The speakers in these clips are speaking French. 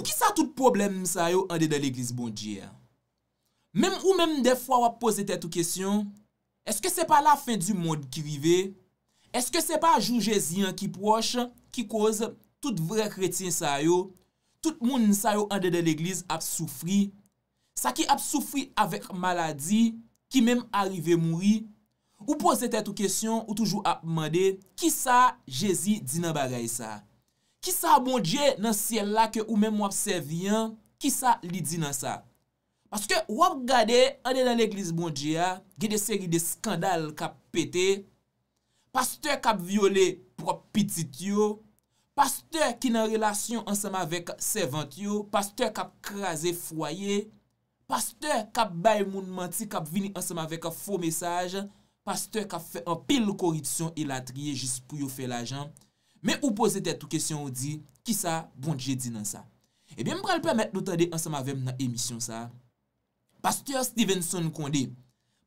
Pour qui ça tout problème ça yo en dedans l'église bon Dieu? Même ou même des fois on pose tête ou question, est-ce que c'est pas la fin du monde qui rive? Est-ce que c'est pas jour Jésus qui proche qui cause tout vrai chrétien ça yo, tout monde ça yo en dedans l'église a souffri, ça qui a souffri avec maladie, qui même arrivé mourir? Ou pose tête ou question ou toujours a demander qui ça Jésus dit dans bagay ça? Qui ça bon Dieu dans ciel là que ou même observer, qui ça li dit dans ça? Parce que ou regarder en dans l'église bon Dieu, il y a des séries de scandales qui pété, pasteur qui violé propre petit yo, pasteur qui dans relation ensemble avec servante yo, pasteur qui crasé foyer, pasteur qui bay moun menti, qui vini ensemble avec un faux message, pasteur qui fait un pile corruption et la trier juste pour yo faire l'argent. Mais ou poser tête question ou dit qui ça bon Dieu dit dans ça? Eh bien, m'pral permettre nous tendre ensemble avec dans émission ça. Pasteur Stevenson Condé,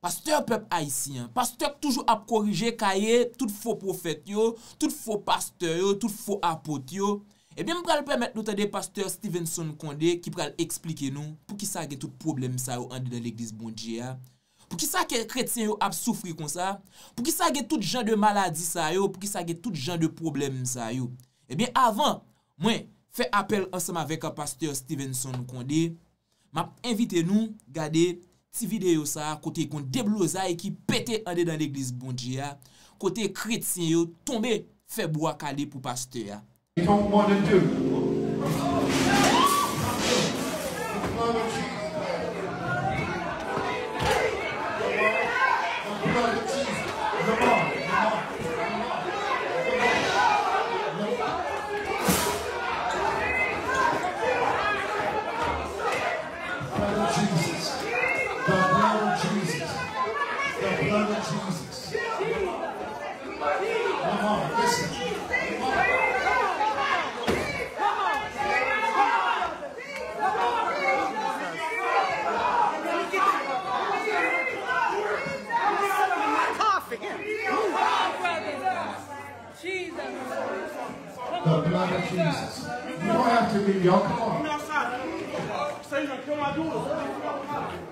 pasteur peuple haïtien, pasteur toujours a corriger cahier tout faux prophète yo, tout faux pasteur yo, tout faux apôtre yo. Eh bien, m'pral permettre nous tendre pasteur Stevenson Condé qui pral expliquer nous pour qui ça gen tout problème ça yo en dans l'église bon Dieu. Pour qui ça que chrétien yo a souffrir comme ça? Pour qui ça gen tout genre de maladie ça yo? Pour qui ça gen tout genre de problème ça yo? Eh bien, avant, moi fait appel ensemble avec un pasteur Stevenson Condé. M'a invité nous garder ti vidéo ça côté kon déblosaille qui pété en dans l'église bon Dieu, côté chrétien yo tombé fait bois calé pour pasteur. Ils don't want to do.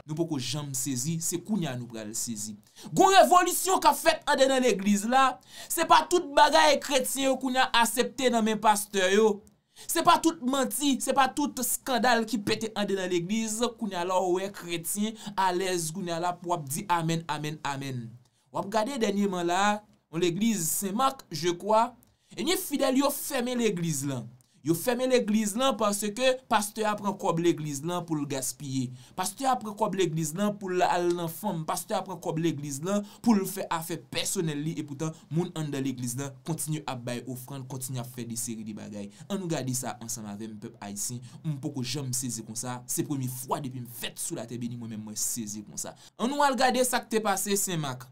Nous pouvons jamais saisir, c'est kounya nous pral saisir. Gon révolution qu'a fait en dans l'église là, c'est pas tout bagaille chrétien kounya accepté dans mes pasteurs yo. C'est pas tout menti, c'est pas tout scandale qui pète en dans l'église kounya là ouais chrétien à l'aise kounya là pour dire amen amen amen. Ou regarder dernièrement là, l'église Saint-Marc, je crois, et les fidèles yo fermé l'église là. Yo fermé l'église là parce que pasteur a pris comme l'église là pour le gaspiller. Pasteur a pris comme l'église là pour l'enfant. Pasteur a pris comme l'église là pour le faire affaire personnelle et pourtant moun en dans l'église là continue à bailler offrande, continue à faire des séries de bagailles. On nous garder ça ensemble avec le peuple haïtien. On peut jamais saisir comme ça. C'est première fois depuis me fait sous la terre béni moi même moi saisir comme ça. On nous regarder ça qui t'est passé Saint-Marc.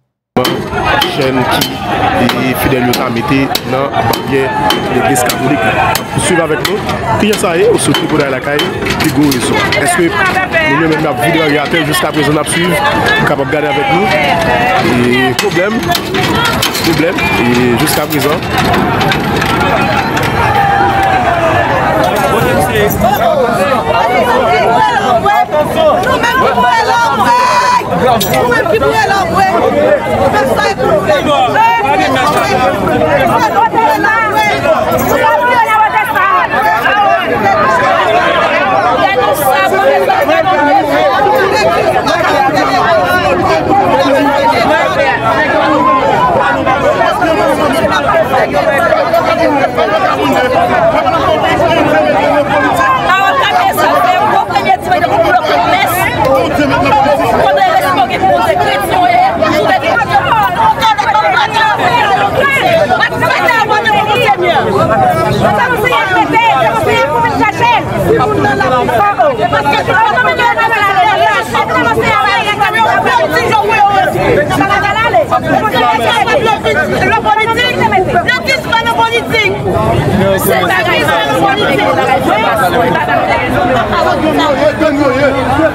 Chaîne qui fidèles nous mettez dans la barrière de l'église catholique. Pour suivre avec nous, puis ça y est, on se trouve dans la caille, puis go réseau. Est-ce que nous même la vidéo regarder jusqu'à présent nous suivre, capable de garder avec nous. Et problème, et jusqu'à présent.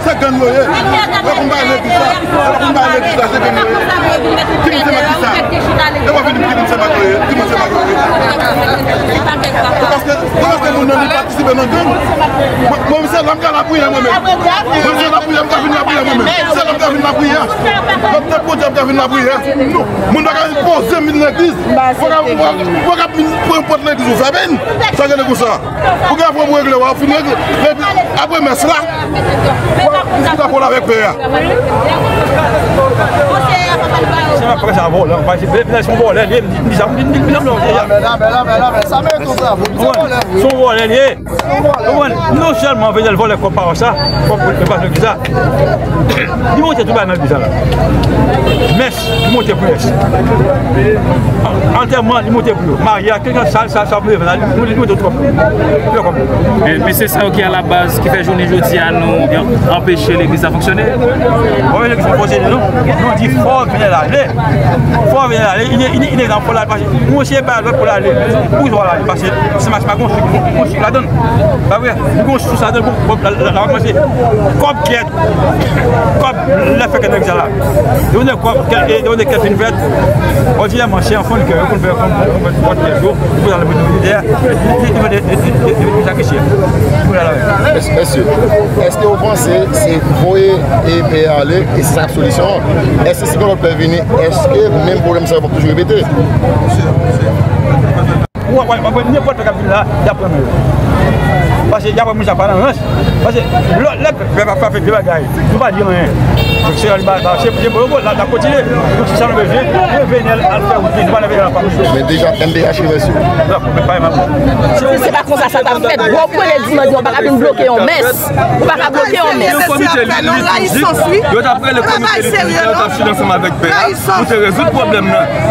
C'est gang yo. On va aller tout ça. On va aller tout ça, c'est gang yo. Qui me fait ça? Et on va venir qui me fait magoyer. Qui me fait magoyer. Parce que mon ami participe dans gang. Moi c'est l'homme qui a la prière moi-même. Moi c'est la prière qui a venir la prière moi-même. C'est l'homme qui a venir la prière. Notre projet qui a venir la prière. Mon gars poser dans l'église. Pour importe l'église vous faites bien. Ça gagne comme ça. Pour gars pour régler on finir après mais cela. On va parler avec père. C'est ma presse à vol, on va essayer son vol, ça met tout ça. Son vol, non seulement venir le voler comme ça, comme pas ça. Il monte tout bas dans le bizarre. Messe, il monte plus. Enterrement, il monte plus. Mariage, quelqu'un ça plus, il monte trop. Mais c'est ça qui est à la base qui fait journée jeudi à nous empêcher l'église à fonctionner. Oui, l'église à fonctionner, nous on dit faut venir aller. Faut venir aller. Il est dans pour la passer. Moi aussi pas l'autre pour aller. Où voilà passer. C'est ma construit la donne. Bah oui, nous construit ça donne pour la commencer. Comme qui est comme la fait que nous là. On est quoi on est quelqu'un fait. On dit à mon chien enfant que on fait comme les jours pour dans le monde derrière. Il va cacher. Monsieur, est-ce que vous pensez c'est voyer et aller et c'est la solution? Est-ce que c'est qu'on peut venir? Est-ce que le même problème ça va toujours répéter? N'importe quel là, il y a problème. Parce qu'il y a pas de parce que là, il va faire des bagages. Il ne va pas dire rien. Donc c'est la continuer. Donc si ça nous veut venir à faire une bonne avec la famille. Mais déjà, MBH est reçu. Non, mais pas vraiment. C'est pas comme ça va fait. Vous prenez dimanche, on va pas bloquer en messe. On va pas bloquer en messe. Le comité liturgique, après le comité liturgique, ensemble avec Père, pour te résoudre le problème.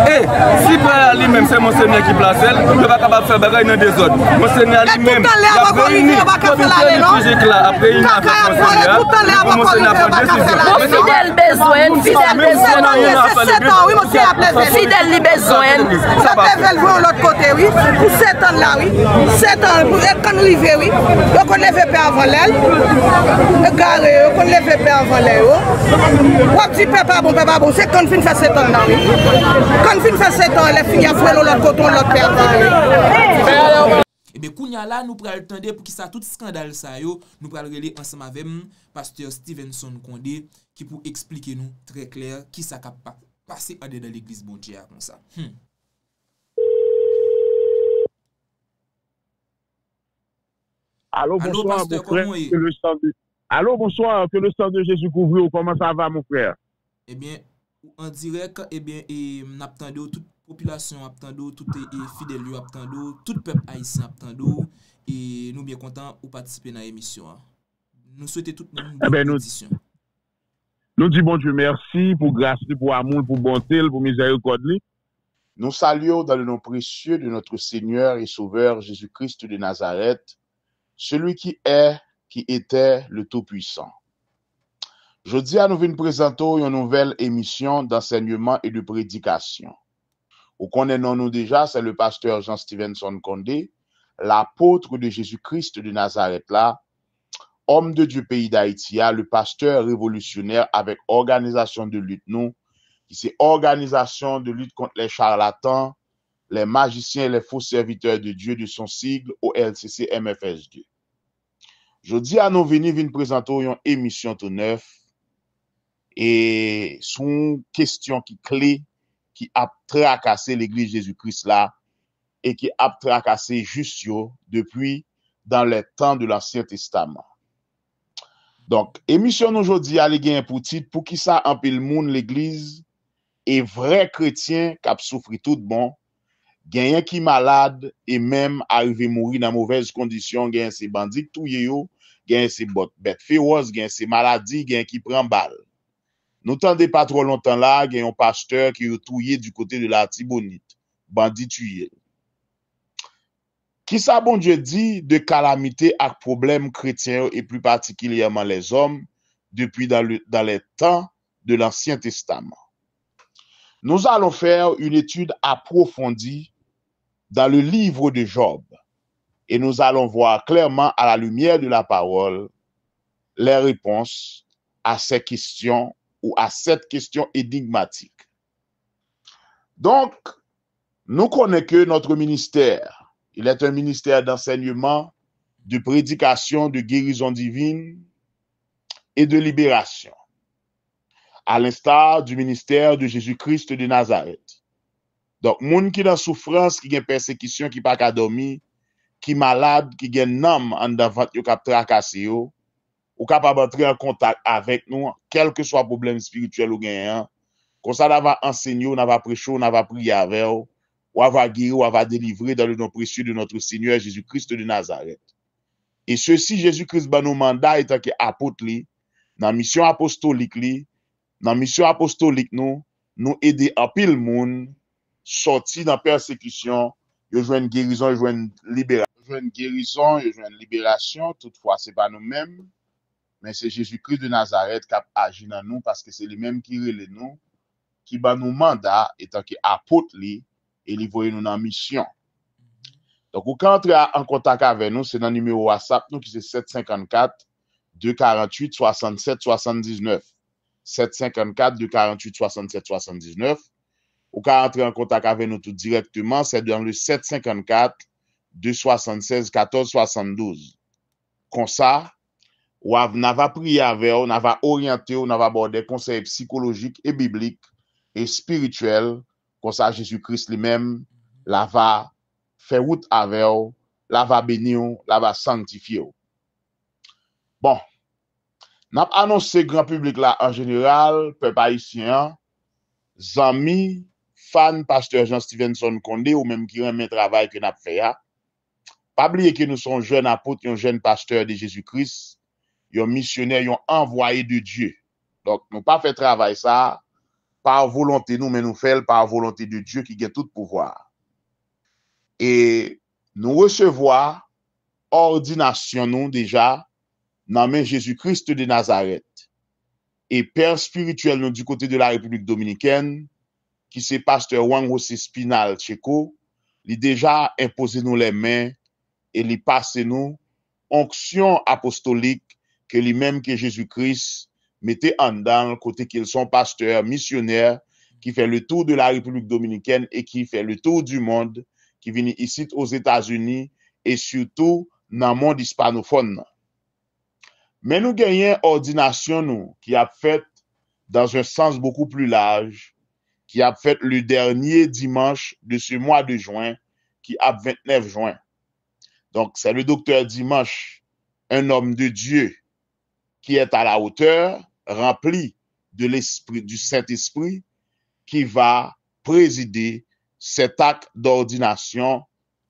Et si Père lui-même, c'est Monseigneur qui place elle, il ne va pas capable de faire bagaille dans des autres. Monseigneur lui-même, il a réuni le comité liturgique là, après une affaire Monseigneur, pour Monseigneur prendre décision. Fidèle besoin, fidèle besoin. Ça peut faire l'autre côté, oui. Pour 7 ans là, oui. 7 ans, quand nous vivons, oui. Donc on ne fait pas avant l'aile. Garé, on ne fait pas avant l'aile. On dit papa bon, c'est quand on fait 7 ans là, oui. Quand on fait 7 ans, les filles ont fait l'autre côté, l'autre père. Eh bien, kounya là, nous prenons le temps pour que ça tout scandale ça yo, nous prenons relais ensemble avec pasteur Stevenson Condé qui pour expliquer nous très clair qui ça cap passer en dedans l'église bon Dieu comme ça. Allô, bonsoir, pasteur, mon frère. Allô, bonsoir, que le sang de Jésus couvre. Comment ça va, mon frère? Eh bien, en direct, eh bien, n'attendons toute population attendons, tout est fidèle attendons, tout peuple haïtien attendons et nous bien contents de participer dans l'émission. Nous souhaitons toute une bonne édition. Nous disons bon Dieu merci pour grâce, pour amour, pour bonté, pour miséricorde. Nous saluons dans le nom précieux de notre Seigneur et Sauveur Jésus-Christ de Nazareth, celui qui est, qui était le Tout-Puissant. Jeudi, nous venons présenter une nouvelle émission d'enseignement et de prédication. Ou connaissons-nous déjà, c'est le pasteur Jean Stevenson Condé, l'apôtre de Jésus-Christ de Nazareth là, homme de Dieu pays d'Haïti, le pasteur révolutionnaire avec organisation de lutte, nous, qui c'est organisation de lutte contre les charlatans, les magiciens et les faux serviteurs de Dieu de son sigle au LCC MFS2. Jeudi, nous venons présenter une émission tout neuf et son question qui clé qui a tracassé l'église Jésus-Christ là et qui a tracassé Justio depuis dans les temps de l'Ancien Testament. Donc, émission aujourd'hui à l'église pour titre pour qui ça en pile monde l'église est vrai chrétien qui a souffert tout bon, gagnant qui malade et même arrivé mourir dans mauvaise condition, gagnant ses bandits touye yo, gagnant ses bêtes féroces, gagnant ses maladies, gagnant qui prend balle. Nous tendez pas trop longtemps là, il y a un pasteur qui est touillé du côté de la Tibonite, bandit tué. Qui ça bon Dieu dit de calamité à problèmes chrétiens et plus particulièrement les hommes depuis dans les temps de l'Ancien Testament. Nous allons faire une étude approfondie dans le livre de Job et nous allons voir clairement à la lumière de la parole les réponses à ces questions ou à cette question énigmatique. Donc, nous connaissons que notre ministère, il est un ministère d'enseignement, de prédication, de guérison divine et de libération, à l'instar du ministère de Jésus-Christ de Nazareth. Donc, moun qui dans souffrance, qui gen persécution, qui pas qu'à dormir, qui malade, qui gen nam en devant yo k'ap trakasse yo, ou capable entrer en contact avec nous, quel que soit problème spirituel ou gen, comme ça, on va enseigner, on va prêcher, on va prier avec vous, on va guérir, on va délivrer dans le nom précieux de notre Seigneur Jésus-Christ de Nazareth. Et ceci, Jésus-Christ, ben nos mandats étant que apôtre, dans la mission apostolique, nous aider en pile monde, sorti dans persécution, ils jouent guérison, ils jouent libération. Ils jouent guérison, ils jouent libération, toutefois, c'est pas nous-mêmes, mais c'est Jésus-Christ de Nazareth qui a agi dans nous parce que c'est lui-même qui relève nous, qui ba nous mandat étant que apôtre li et li voye nous dans mission. Donc, vous entrez en contact avec nous, c'est dans le numéro WhatsApp nous qui c'est 754 248 67 79. 754 248 67 79. Ou quand entrer en contact avec nous tout directement, c'est dans le 754 276 14 72. Comme ça, ou on va prier avec vous, on va orienter, on va aborder des conseils psychologiques et bibliques et spirituel, comme ça Jésus-Christ lui-même, la va faire route avec vous, la va bénir, la va sanctifier. Bon, n'a annoncé grand public là en général, peuple haïtien, amis, fans, pasteur Jean Stevenson Condé, ou même qui remet le travail que nous avons fait. Pas oublier que nous sommes jeunes apôtres, un jeune pasteur de Jésus-Christ, un missionnaire, un envoyé de Dieu. Donc, nous pas fait travail ça par volonté nous, mais nous faisons par volonté de Dieu qui a tout pouvoir. Et nous recevons ordination nous déjà dans le Jésus-Christ de Nazareth. Et père spirituel nous du côté de la République dominicaine, qui c'est pasteur Juan José Spinal Checo, il déjà imposé nous les mains et il passe nous onction apostolique que lui-même que Jésus-Christ mettait en dedans côté qu'ils sont pasteurs, missionnaires, qui fait le tour de la République dominicaine et qui fait le tour du monde, qui vient ici aux États-Unis et surtout dans le monde hispanophone. Mais nous gagnons ordination nous, qui a fait dans un sens beaucoup plus large, qui a fait le dernier dimanche de ce mois de juin, qui a 29 juin. Donc, c'est le docteur Dimanche, un homme de Dieu, qui est à la hauteur, rempli de l'esprit, du Saint-Esprit, qui va présider cet acte d'ordination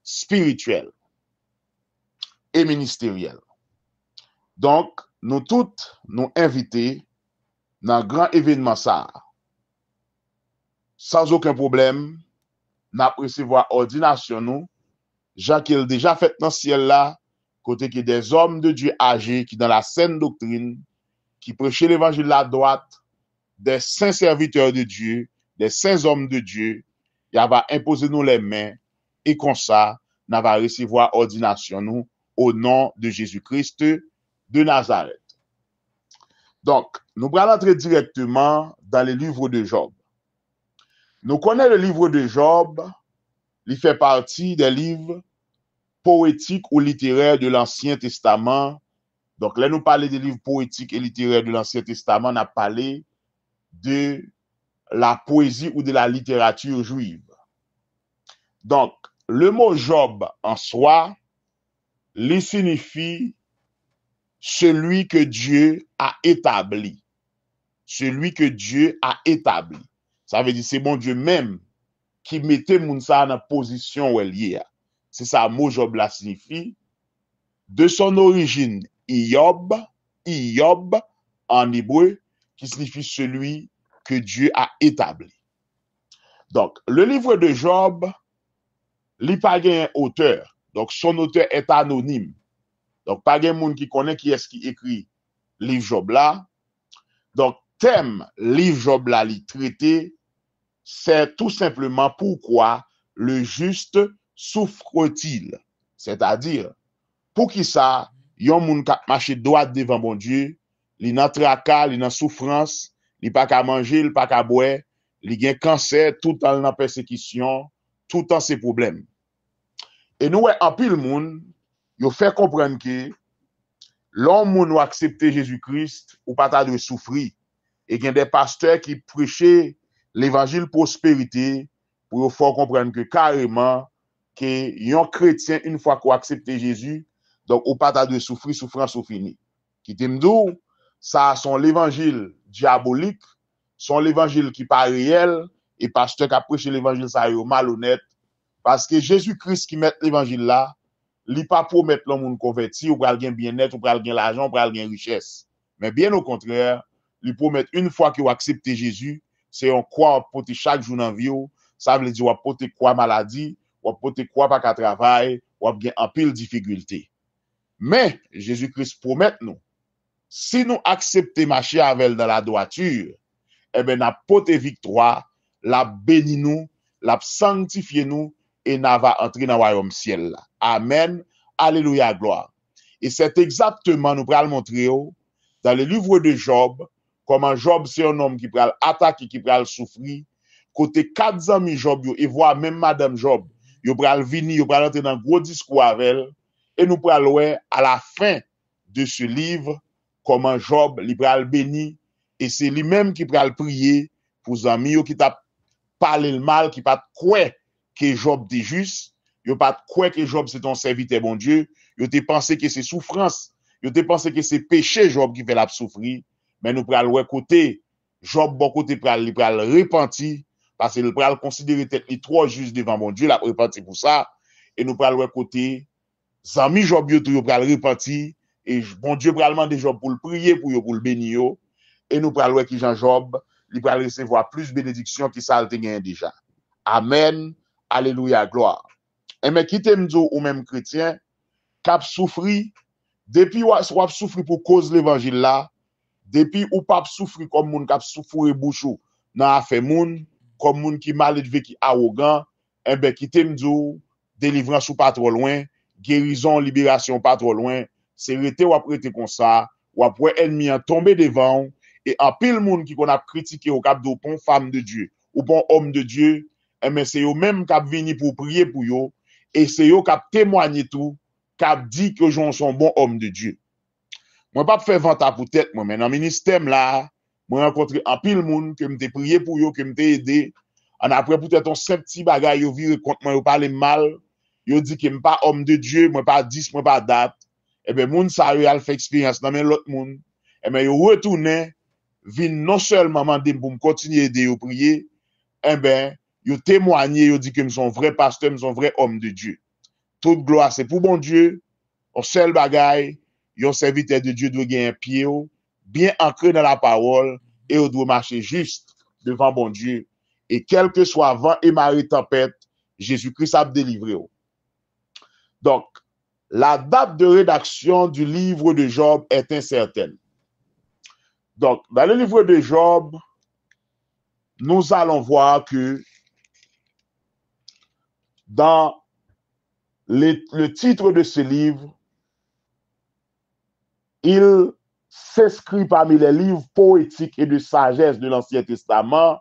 spirituelle et ministérielle. Donc, nous toutes, nous invités dans un grand événement ça, sans aucun problème, nous recevoir ordination nous, Jean qui a déjà fait dans le ciel là, côté que des hommes de Dieu âgés qui dans la saine doctrine, qui prêchaient l'évangile à droite, des saints serviteurs de Dieu, des saints hommes de Dieu, il va imposer nous les mains et comme ça, nous va recevoir ordination nous au nom de Jésus-Christ de Nazareth. Donc, nous allons entrer directement dans le livre de Job. Nous connaissons le livre de Job, il fait partie des livres poétiques ou littéraires de l'Ancien Testament. Donc, là, nous parlons des livres poétiques et littéraires de l'Ancien Testament, on a parlé de la poésie ou de la littérature juive. Donc, le mot Job en soi, il signifie celui que Dieu a établi. Celui que Dieu a établi. Ça veut dire c'est bon Dieu même qui mettait Mounsa dans la position où elle y est. C'est ça, le mot Job la signifie. De son origine, Iob en hébreu, qui signifie celui que Dieu a établi. Donc, le livre de Job, il n'y a pas un auteur. Donc, son auteur est anonyme. Donc, pas de monde qui connaît qui est-ce qui écrit le livre Job là. Donc, thème livre Job là, li traité, c'est tout simplement pourquoi le juste souffre-t-il. C'est-à-dire, pour qui ça, yon moun kap marché droit devant bon Dieu, li nan traka, li nan souffrance, li pas qu'à manger, li pas qu'à boire, li gen cancer, tout en nan persécution, tout en ses problèmes. Et nous, en pile moun, yo fait comprendre que l'homme moun ou accepter Jésus-Christ ou pas ta de souffrir. Et il y a des pasteurs qui prêchaient l'évangile prospérité pour faire comprendre que carrément que un chrétien une fois qu'on accepte Jésus donc ou pas ta de souffrir souffrance ou fini. Qui t'aimdou ça sont l'évangile diabolique, sont l'évangile qui pas réel et pasteur qui a prêché l'évangile ça est malhonnête parce que Jésus-Christ qui met l'évangile là, li pas promettre l'homme converti ou pral gen bien-être ou pral gen l'argent, ou pral gen richesse. Mais bien au contraire, li promettre une fois que vous acceptez Jésus, c'est on croit porter chaque jour dans vie, ça veut dire ou porter quoi maladie, ou porter quoi pas qu'à travail, ou bien en pile difficulté. Mais Jésus-Christ promet nous, si nous acceptons marcher avec elle dans la droiture, eh ben n'a porté victoire, la béni nous, la sanctifié nous et n'a va entrer dans le royaume ciel là. Amen. Alléluia, gloire. Et c'est exactement, nous pral montrer dans le livre de Job, comment Job c'est un homme qui pral attaquer, qui pral souffrir. Côté 4 amis Job, et voir même Madame Job, yo pral venir, yo pral entrer dans un gros discours avec elle. Et nous pral voir à la fin de ce livre, comment Job, li pral béni, et c'est lui-même qui pral prier pour amis qui t'a parlé le mal, qui pas quoi que Job était juste. Yo pas quoi que Job c'est ton serviteur bon Dieu, yo te pensé que c'est souffrance, yo te pensé que c'est péché Job qui fait la souffrir, mais nous pral ouais côté Job bon côté pral repenti parce qu'il pral considérer tête li trop juste devant bon Dieu, la repenti pour ça et nous pral ouais côté zami Job yo pral repenti et bon Dieu pral demander Job pour le prier pour le bénir et nous pral ouais qui Jean Job, il pral recevoir plus bénédiction qui ça te gagne déjà. Amen. Alléluia, gloire. Et mais qui t'aime ou même chrétien, cap souffri, depuis ou souffri pour cause l'évangile là, depuis ou pas souffri comme moun cap souffrir bouchou, nan affaire moun, comme moun qui mal élevé, qui arrogant, et ben qui t'aime délivrance ou pas trop loin, guérison, libération pas trop loin, c'est rete ou après comme ça, ou après ennemi en tomber devant, et en pile moun qui qu'on a critiqué au cap de bon femme de Dieu, ou bon homme de Dieu, et mais c'est eux même qui vini pour prier pour yo, et c'est eux qui témoigné tout, qui dit que j'en sont bon homme de Dier. Moi pas faire vente pour tête moi, mais dans le ministère là, moi rencontré un pile monde que m'te prié pour yo, que m'te aidé. En après peut-être un simple petit bagage yo vire contre moi, yo parler mal, yo dit que m'pas homme de Dieu, moi pas 10, moi pas date. Et ben moun ça yo a fait expérience dans l'autre monde. Et ben yo retourner vinn non seulement demander pour me continuer aider yo prier, et ben yo témoigné, yo dit que me sont vrai pasteur, me sont vrai homme de Dieu. Toute gloire c'est pour bon Dieu. Au seul bagaille, yon serviteur de Dieu doit gagner un pied bien ancré dans la parole et on doit marcher juste devant bon Dieu. Et quel que soit vent et marée tempête, Jésus-Christ a délivré. Donc, la date de rédaction du livre de Job est incertaine. Donc, dans le livre de Job, nous allons voir que dans le titre de ce livre, il s'inscrit parmi les livres poétiques et de sagesse de l'Ancien Testament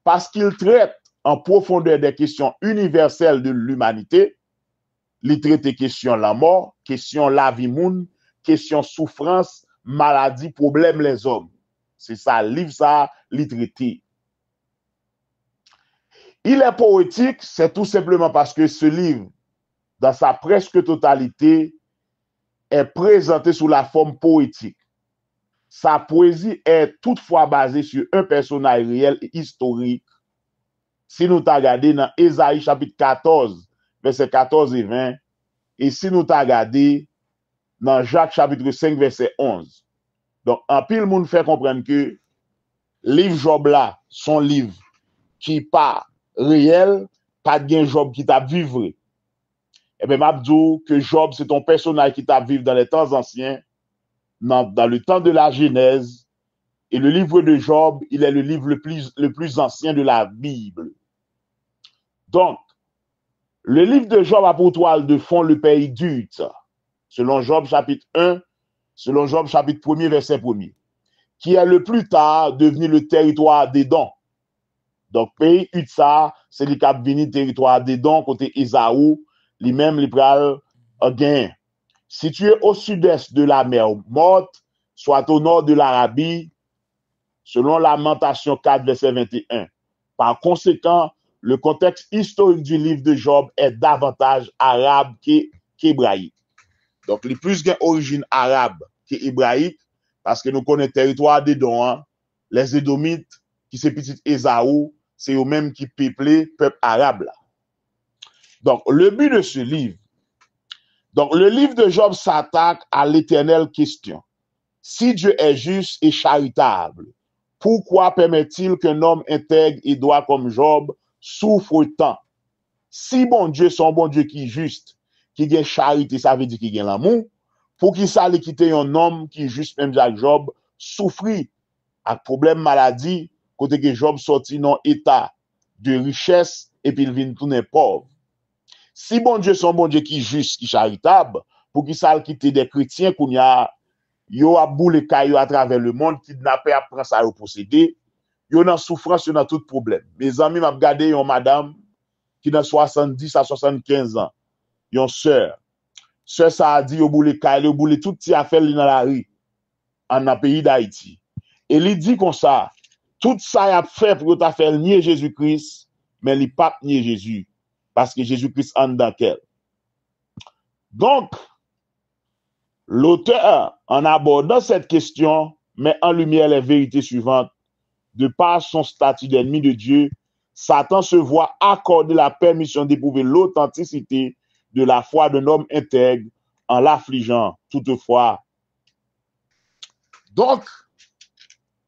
parce qu'il traite en profondeur des questions universelles de l'humanité. Il traite des questions la mort, questions la vie moun, questions souffrance, maladie, problème les hommes. C'est ça, livre ça, il traite. Il est poétique, c'est tout simplement parce que ce livre, dans sa presque totalité, est présenté sous la forme poétique. Sa poésie est toutefois basée sur un personnage réel et historique. Si nous t'as regardé dans Ésaïe chapitre 14, verset 14 et 20, et si nous t'as regardé dans Jacques chapitre 5, verset 11. Donc, en pile, monde fait comprendre que livre Job là, son livre qui pas réel, pas de Job qui t'a vivre. Eh bien, m'abdou que Job, c'est ton personnage qui t'a vécu dans les temps anciens, dans le temps de la Genèse. Et le livre de Job, il est le livre le plus ancien de la Bible. Donc, le livre de Job a pour toile de fond le pays d'Uz. Selon Job chapitre 1, selon Job chapitre 1er, verset 1er, qui est le plus tard devenu le territoire d'Édom. Donc, pays Utsa, c'est le cap venu territoire d'Édom, côté Esaou, lui-même, il pral gain. Situé au sud-est de la mer Morte, soit au nord de l'Arabie, selon Lamentation 4, verset 21. Par conséquent, le contexte historique du livre de Job est davantage arabe qu'hébraïque. Donc, les plus d'origine arabe qu'hébraïque, parce que nous connaissons le territoire d'Édom, hein, les Édomites, qui c'est petit Esaou, c'est eux-mêmes qui peuplent peuple arabe là. Donc, le but de ce livre, donc le livre de Job s'attaque à l'éternelle question. Si Dieu est juste et charitable, pourquoi permet-il qu'un homme intègre et droit comme Job souffre tant? Si bon Dieu, son bon Dieu qui est juste, qui a charité, ça veut dire qu'il a l'amour, pour qu'il s'aille quitter un homme qui est juste, même Jacques Job, souffrit avec problème maladie, côté que Job sorti dans état de richesse et puis il vient tourner pauvre. Si bon Dieu, son bon Dieu qui est juste, qui est charitable, pour qu'il s'aille quitter des chrétiens qu'on y a, yo a boule caillou à travers le monde, kidnappé à prendre ça au posséder, yo dans souffrance, yo dans tout problème. Mes amis m'a regardé une madame qui dans 70 à 75 ans, yon sœur ça a dit yo boule caillou, yo boule tout ti affaire dans la rue en pays d'Haïti. Et il dit comme ça, tout ça y a fait pour ta faire nier Jésus-Christ, mais il pas nier Jésus parce que Jésus-Christ en dans quel. Donc l'auteur, en abordant cette question, met en lumière les vérités suivantes. De par son statut d'ennemi de Dieu, Satan se voit accorder la permission d'éprouver l'authenticité de la foi d'un homme intègre en l'affligeant toutefois. Donc,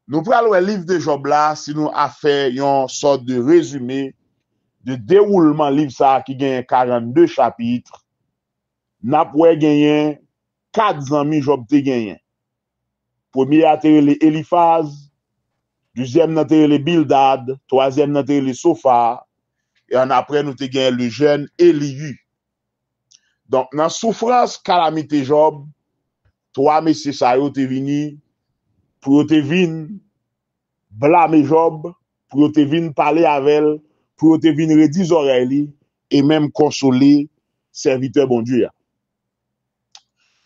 nous prenons le livre de Job là, si nous avons fait une sorte de résumé de déroulement livre ça qui gagne 42 chapitres. N'a pas gagné 4 amis Job te gagné. Premier a été les Eliphaz, deuxième a été les Bildad, troisième a été les Sophar, et en après nous te gagné le jeune Elihu. Donc dans souffrance calamité Job, trois messieurs ça yo te vini pour te vinn blâmer Job, pour te vinn parler avec elle, pour te vinn redire oreilles et même consoler serviteur bon Dieu.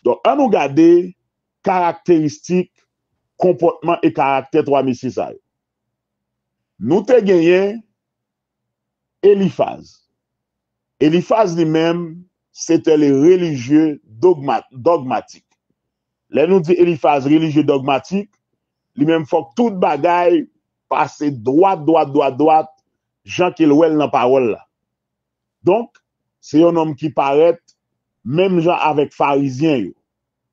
Donc, on nous regarde caractéristiques, comportement et caractère trois messieurs ça. Nous te gagné Eliphaz. Eliphaz lui-même, c'était le religieux dogmatique. Là, nous dit Eliphaz religieux dogmatique, lui-même faut que toute bagaille passe droite, Jean qu'il ouel dans parole là. Donc, c'est un homme qui paraît même genre avec pharisiens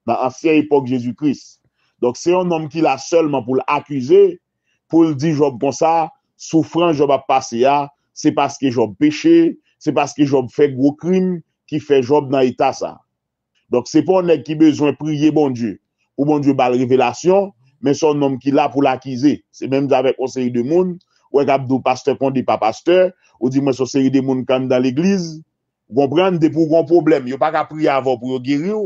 dans l'ancienne époque Jésus-Christ. Donc, c'est un homme qui l'a seulement pour l'accuser, pour le dire Job comme ça, souffrant Job a passé c'est parce que Job péché, c'est parce que Job fait gros crime qui fait Job dans l'état ça. Donc, c'est pas un nèg qui besoin prier bon Dieu, ou bon Dieu bal révélation, mais c'est un homme qui là pour l'accuser. C'est même avec une série de monde, ou abdou pasteur qu'on dit pas pasteur, ou dit moi une série de monde quand dans l'église, vous comprenez, de pour un problème, yo pas qu'à prier avant pour guérir,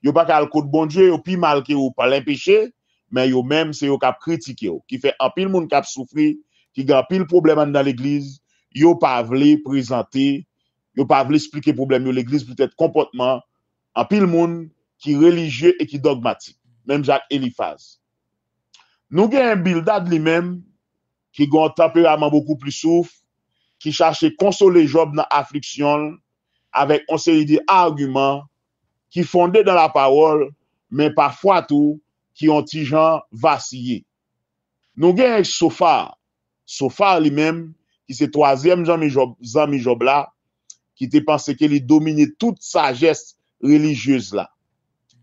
yo pas qu'à le côté bon Dieu, yo pi mal que ou pas péché, mais yo même c'est yo qui critiquer, qui fait un pile monde qui souffrir, qui a pile problème dans l'église, yo pas vle présenter, yo pas vle expliquer problème yo l'église peut-être comportement, un pile monde qui religieux et qui dogmatique, même Jacques Eliphaz. Nous avons un Bildad lui-même qui a un tempérament beaucoup plus souffle, qui cherche à consoler Job dans l'affliction avec une série d'arguments qui fondés dans la parole, mais parfois tout, qui ont petit gens vacillé. Nous avons un Sophar lui-même, qui c'est troisième Zami Job là, qui te pensé qu'il dominait toute sagesse religieuse là.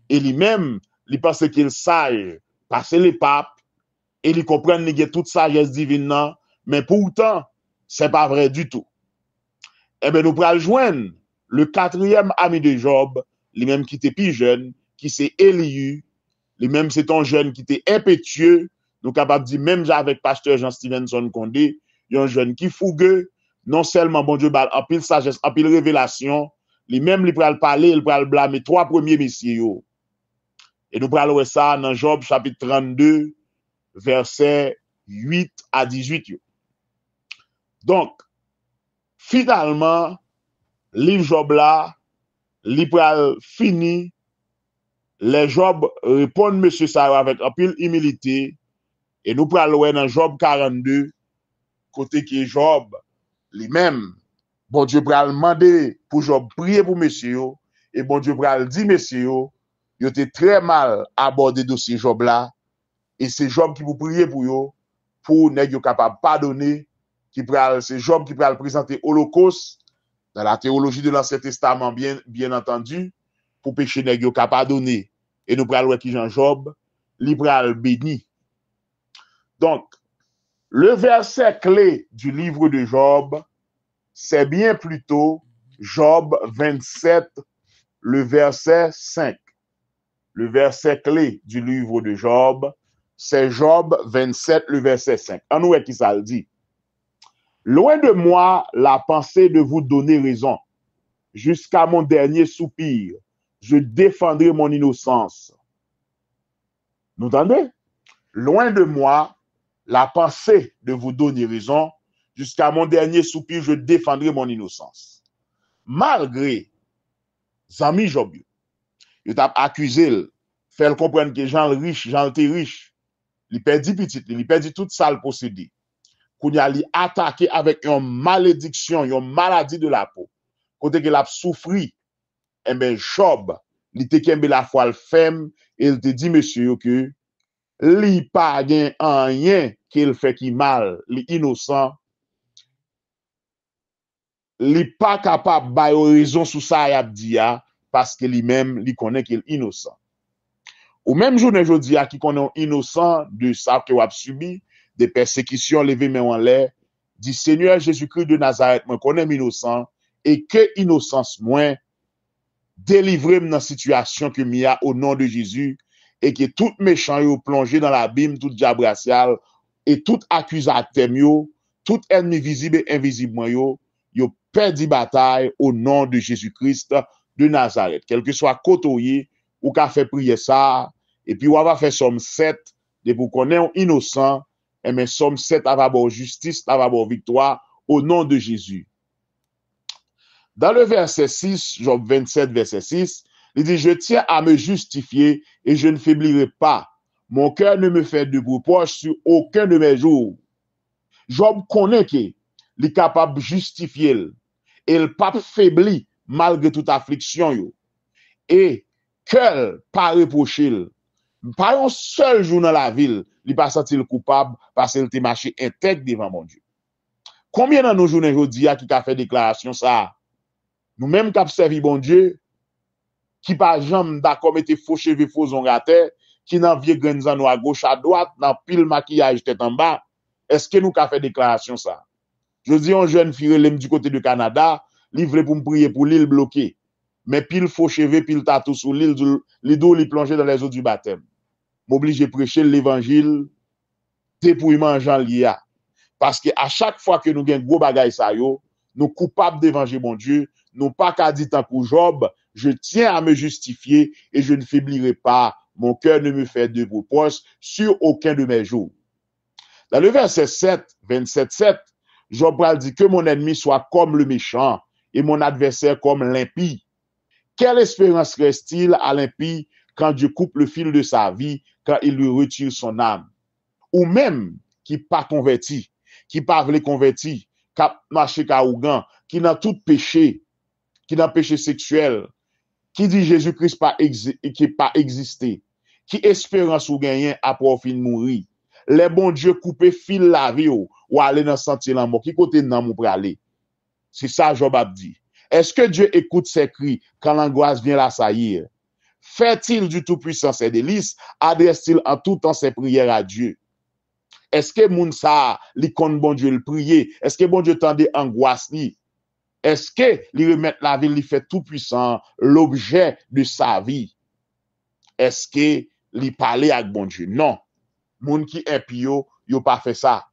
Et lui-même, il pensait qu'il sage passer les papes, et il comprend qu'il y a toute sagesse divine là, mais pourtant, c'est pas vrai du tout. Eh bien, nous pourrons joindre le quatrième ami de Job, lui-même qui était plus jeune, qui c'est Elihu, lui-même c'est un jeune qui était impétueux, nous capables de dire, même avec pasteur Jean Stevenson Condé, il y a un jeune qui fougueux, non seulement bon Dieu, en pile sagesse, en pile révélation, lui-même il pourra parler, il pourra blâmer trois premiers messieurs. Et nous parlons ça dans Job chapitre 32, verset 8 à 18. Donc, finalement, livre Job là, li pral fini, les Job répondent monsieur ça avec un pile humilité, et nous parlons dans Job 42, côté qui est Job, lui-même, bon Dieu pral demander pour Job prier pour monsieur, et bon Dieu pral dit monsieur, il était très mal abordé dossier Job là, et c'est Job qui vous prier pour nèg capable pardonner, c'est Job qui pral présenter holocauste dans la théologie de l'Ancien Testament, bien entendu, pour péché nèg yo ka pardonner. Et nous pral wè ki Jean Job, li pral béni. Donc, le verset clé du livre de Job, c'est bien plutôt Job 27, le verset 5. Le verset clé du livre de Job, c'est Job 27, le verset 5. En nous, qui ça le dit? Loin de moi la pensée de vous donner raison. Jusqu'à mon dernier soupir, je défendrai mon innocence. Vous entendez? Loin de moi la pensée de vous donner raison. Jusqu'à mon dernier soupir, je défendrai mon innocence. Malgré Zami Job, il t'a accusé, fait comprendre que Jean le riche, Jean le riche, il perdit petit, il perdit toute ça le possédé. Qu'on y a attaqué avec une malédiction, une maladie de la peau. Côté qu'il a souffri, eh bien, Job, il était kembe la foi le femme, et il te dit, monsieur, que li pas gen rien qu'il fait qui mal, li innocent, li pas capable bay raison sous ça y a dit parce que lui-même, li connaît qu'il innocent. Ou même journée jodi qui connaît innocent de ça que a subi, des persécutions levées main en l'air, dit Seigneur Jésus-Christ de Nazareth, moi connais innocent et que innocence moins délivrer dans situation que m'y au nom de Jésus et que tout méchant yo plongé dans l'abîme, tout diable racial et tout accusateur yo, tout ennemi visible et invisible yo perdu bataille au nom de Jésus-Christ de Nazareth. Quel que soit côté ou qu'a fait prier ça et puis on va faire somme 7 de pour connaître innocent et mais somme 7 va avoir justice, va avoir victoire au nom de Jésus. Dans le verset 6, Job 27, verset 6, il dit, je tiens à me justifier et je ne faiblirai pas. Mon cœur ne me fait de reproche sur aucun de mes jours. Job connaît qu'il est capable de justifier et le pape faiblit malgré toute affliction. Yo. Et cœur pas reproché. Pas un seul jour dans la ville, il pas senti coupable parce qu'il était marché intègre devant mon Dieu. Combien dans nos journées aujourd'hui qui a fait déclaration ça? Nous-mêmes qui avons servi bon Dieu, qui par jamais d'accord mettez faux cheveux, faux ongles à terre, qui n'en vieux grenzano à gauche, à droite, dans pile maquillage tête en bas, est-ce que nous avons fait déclaration ça? Je dis un jeune fille du côté du Canada, livré pour me prier pour l'île bloquée. Mais pile faux cheveux, pile tatou sur l'île, les dos les plongés dans les eaux du baptême. M'oblige à prêcher l'évangile, dépouillement Jean Lia. Parce que à chaque fois que nous gagnons gros bagaille ça yo, nous coupables d'évangile mon Dieu, nous pas qu'à dire tant pour Job, je tiens à me justifier et je ne faiblirai pas. Mon cœur ne me fait de reproche sur aucun de mes jours. Dans le verset 7, 27-7, Job dit que mon ennemi soit comme le méchant et mon adversaire comme l'impie. Quelle espérance reste-t-il à l'impie quand Dieu coupe le fil de sa vie, quand il lui retire son âme? Ou même qui pas converti, qui pas voulu converti, qui a marché kaougan, qui n'a tout péché, qui n'a péché sexuel, qui dit Jésus-Christ qui pas existé, qui espérance ou gagner après fin mourir. Les bons Dieu couper fil la vie ou aller dans sentier la mort, qui côté nan mou pour aller. C'est ça Job a dit. Est-ce que Dieu écoute ses cris quand l'angoisse vient l'assaillir? Fait-il du Tout-Puissant ses délices? Adresse-t-il en tout temps ses prières à Dieu? Est-ce que Mounsa, li konn bon Dieu le prier? Est-ce que bon Dieu tendait angoisse li? Est-ce que li remettre la vie, li fait Tout-Puissant l'objet de sa vie? Est-ce que li parler avec bon Dieu? Non. Moun qui impie yo pas fait ça.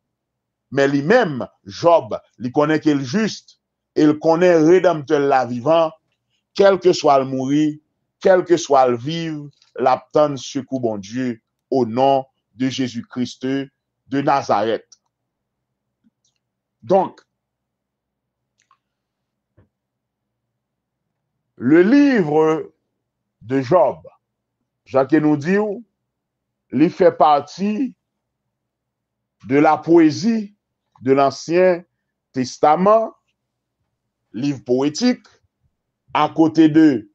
Mais lui-même, Job, li connaît qu'il est juste. Il connaît rédempteur la vivant, quel que soit le mourir, quel que soit le vivre, l'abtane secours bon Dieu au nom de Jésus-Christ de Nazareth. Donc, le livre de Job, Jacques nous dit, il fait partie de la poésie de l'Ancien Testament, livre poétique, à côté des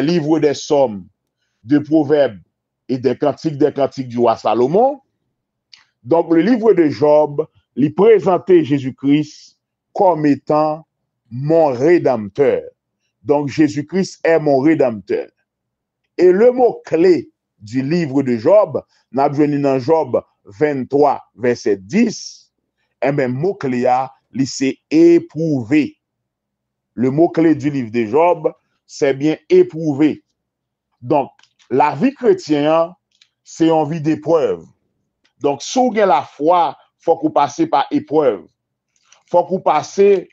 livres des Psaumes, des Proverbes et des cantiques du roi Salomon. Donc, le livre de Job, il présentait Jésus-Christ comme étant mon rédempteur. Donc, Jésus-Christ est mon rédempteur. Et le mot-clé du livre de Job, n'a venu dans Job 23, verset 10, et même mot-clé, c'est éprouvé. Le mot-clé du livre de Job, c'est bien éprouvé. Donc, la vie chrétienne, c'est une vie d'épreuve. Donc, si vous avez la foi, il faut que vous passiez par épreuve. Il faut que vous passiez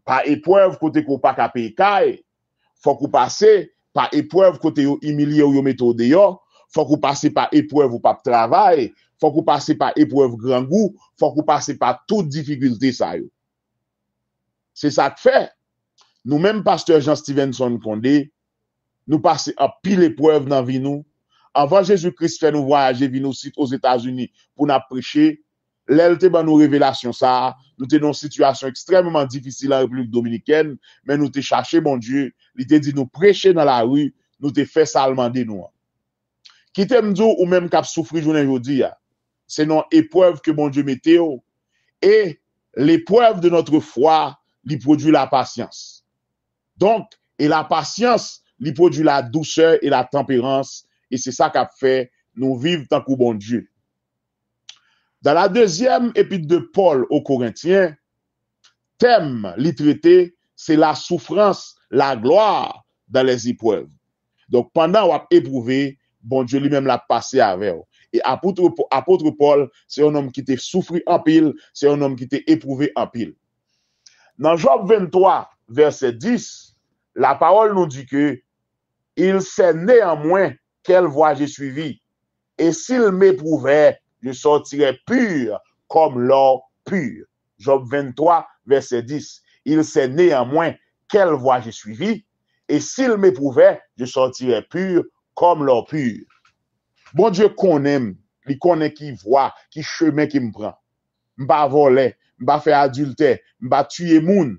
par épreuve côté qu'on pas payer caille. Faut que vous passiez par épreuve côté humilié ou méthode dehors. Faut que vous passiez par épreuve ou pas travail. Faut que vous passiez par épreuve grand goût. Faut que vous passiez par toute difficulté ça yo. C'est ça que fait. Nous-mêmes, pasteur Jean Stevenson Condé, nous passons en pile épreuve dans la vie nous. Avant Jésus-Christ fait nous voyager aux États-Unis pour nous prêcher. L'elle ban nous révélation ça, nous étions dans une situation extrêmement difficile en République Dominicaine, mais nous t'ai cherché bon Dieu, il t'a dit nous prêcher dans la rue, nous t'ai fait ça demander nous. Qui t'aime dire ou même cap souffrir journée aujourd'hui, c'est non épreuve que bon Dieu mettait et l'épreuve de notre foi, lui produit la patience. Donc, et la patience, lui produit la douceur et la tempérance, et c'est ça qu'a fait nous vivre tant que bon Dieu. Dans la deuxième épître de Paul aux Corinthiens, thème littératé, c'est la souffrance, la gloire dans les épreuves. Donc, pendant qu'on a éprouvé, bon Dieu lui-même l'a passé avec. Et apôtre Paul, c'est un homme qui t'a souffert en pile, c'est un homme qui t'a éprouvé en pile. Dans Job 23, verset 10, la parole nous dit que il sait néanmoins quelle voie j'ai suivi. Et s'il m'éprouvait, je sortirai pur comme l'or pur. Job 23, verset 10. Il sait néanmoins quelle voie j'ai suivi. Et s'il m'éprouvait, je sortirai pur comme l'or pur. Bon Dieu connaît, il connaît qui voit, qui chemin qui me prend. M'ba voler, m'ba faire adultère, m'ba tuer moun.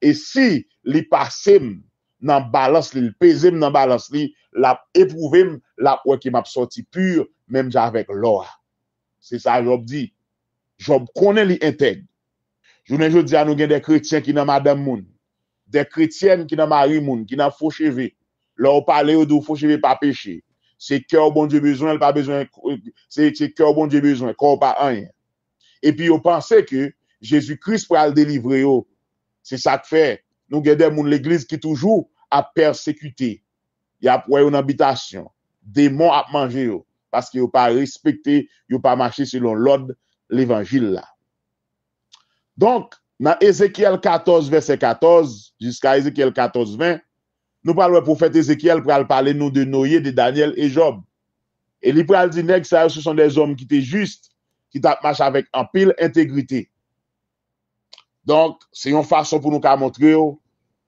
Et si li passe dans balance, li pèse dans balance, la éprouvé, la ouais qui m'a sorti pur, même avec l'or. C'est ça Job dit. Job connaît li intègre. Je ne dis à nous des chrétiens qui n'ont madame moun, des chrétiennes qui n'ont mari moun, qui n'ont faux cheveux. Leur parler de faux cheveux pas péché. C'est cœur bon Dieu besoin, pas besoin, c'est cœur bon Dieu besoin, corps pas rien. Et puis vous pensez que Jésus-Christ pourra le délivrer. C'est ça que fait. Nous avons l'église qui toujours a persécuté. Il y a pour une habitation. Démons à manger parce qu'ils n'ont pas respecté, ils n'ont pas marché selon l'ordre l'évangile là. Donc, dans Ézéchiel 14, verset 14, jusqu'à Ézéchiel 14, 20, nous parlons du prophète Ézéchiel pour parler nous de Noé, de Daniel et Job. Et il parle dit que ce sont des hommes qui étaient justes, qui marchent avec en pile intégrité. Donc, c'est une façon pour nous montrer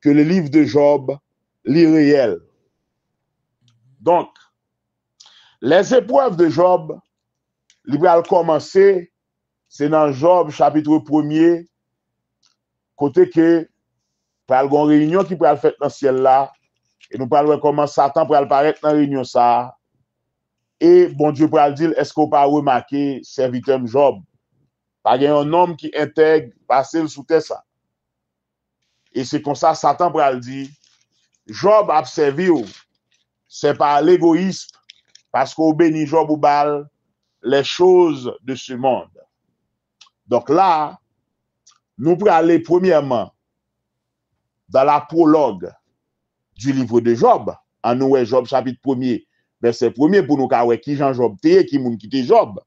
que le livre de Job est réel. Donc, les épreuves de Job, il va commencer, c'est dans Job chapitre 1er, côté que, pour une réunion qui peut faire dans le ciel là, et nous parlons comment Satan peut apparaître dans la réunion ça, et bon Dieu peut dire, est-ce qu'on peut remarquer serviteur Job? Pas un homme qui intègre, passer sous terre ça. Et c'est comme ça, Satan peut dire, Job a servi, c'est par l'égoïsme, parce qu'on bénit Job ou bal les choses de ce monde. Donc là, nous pouvons aller premièrement dans la prologue du livre de Job, en nous Job chapitre 1er, verset 1er, pour nous voir qui Jean Job était, qui moun qui était Job.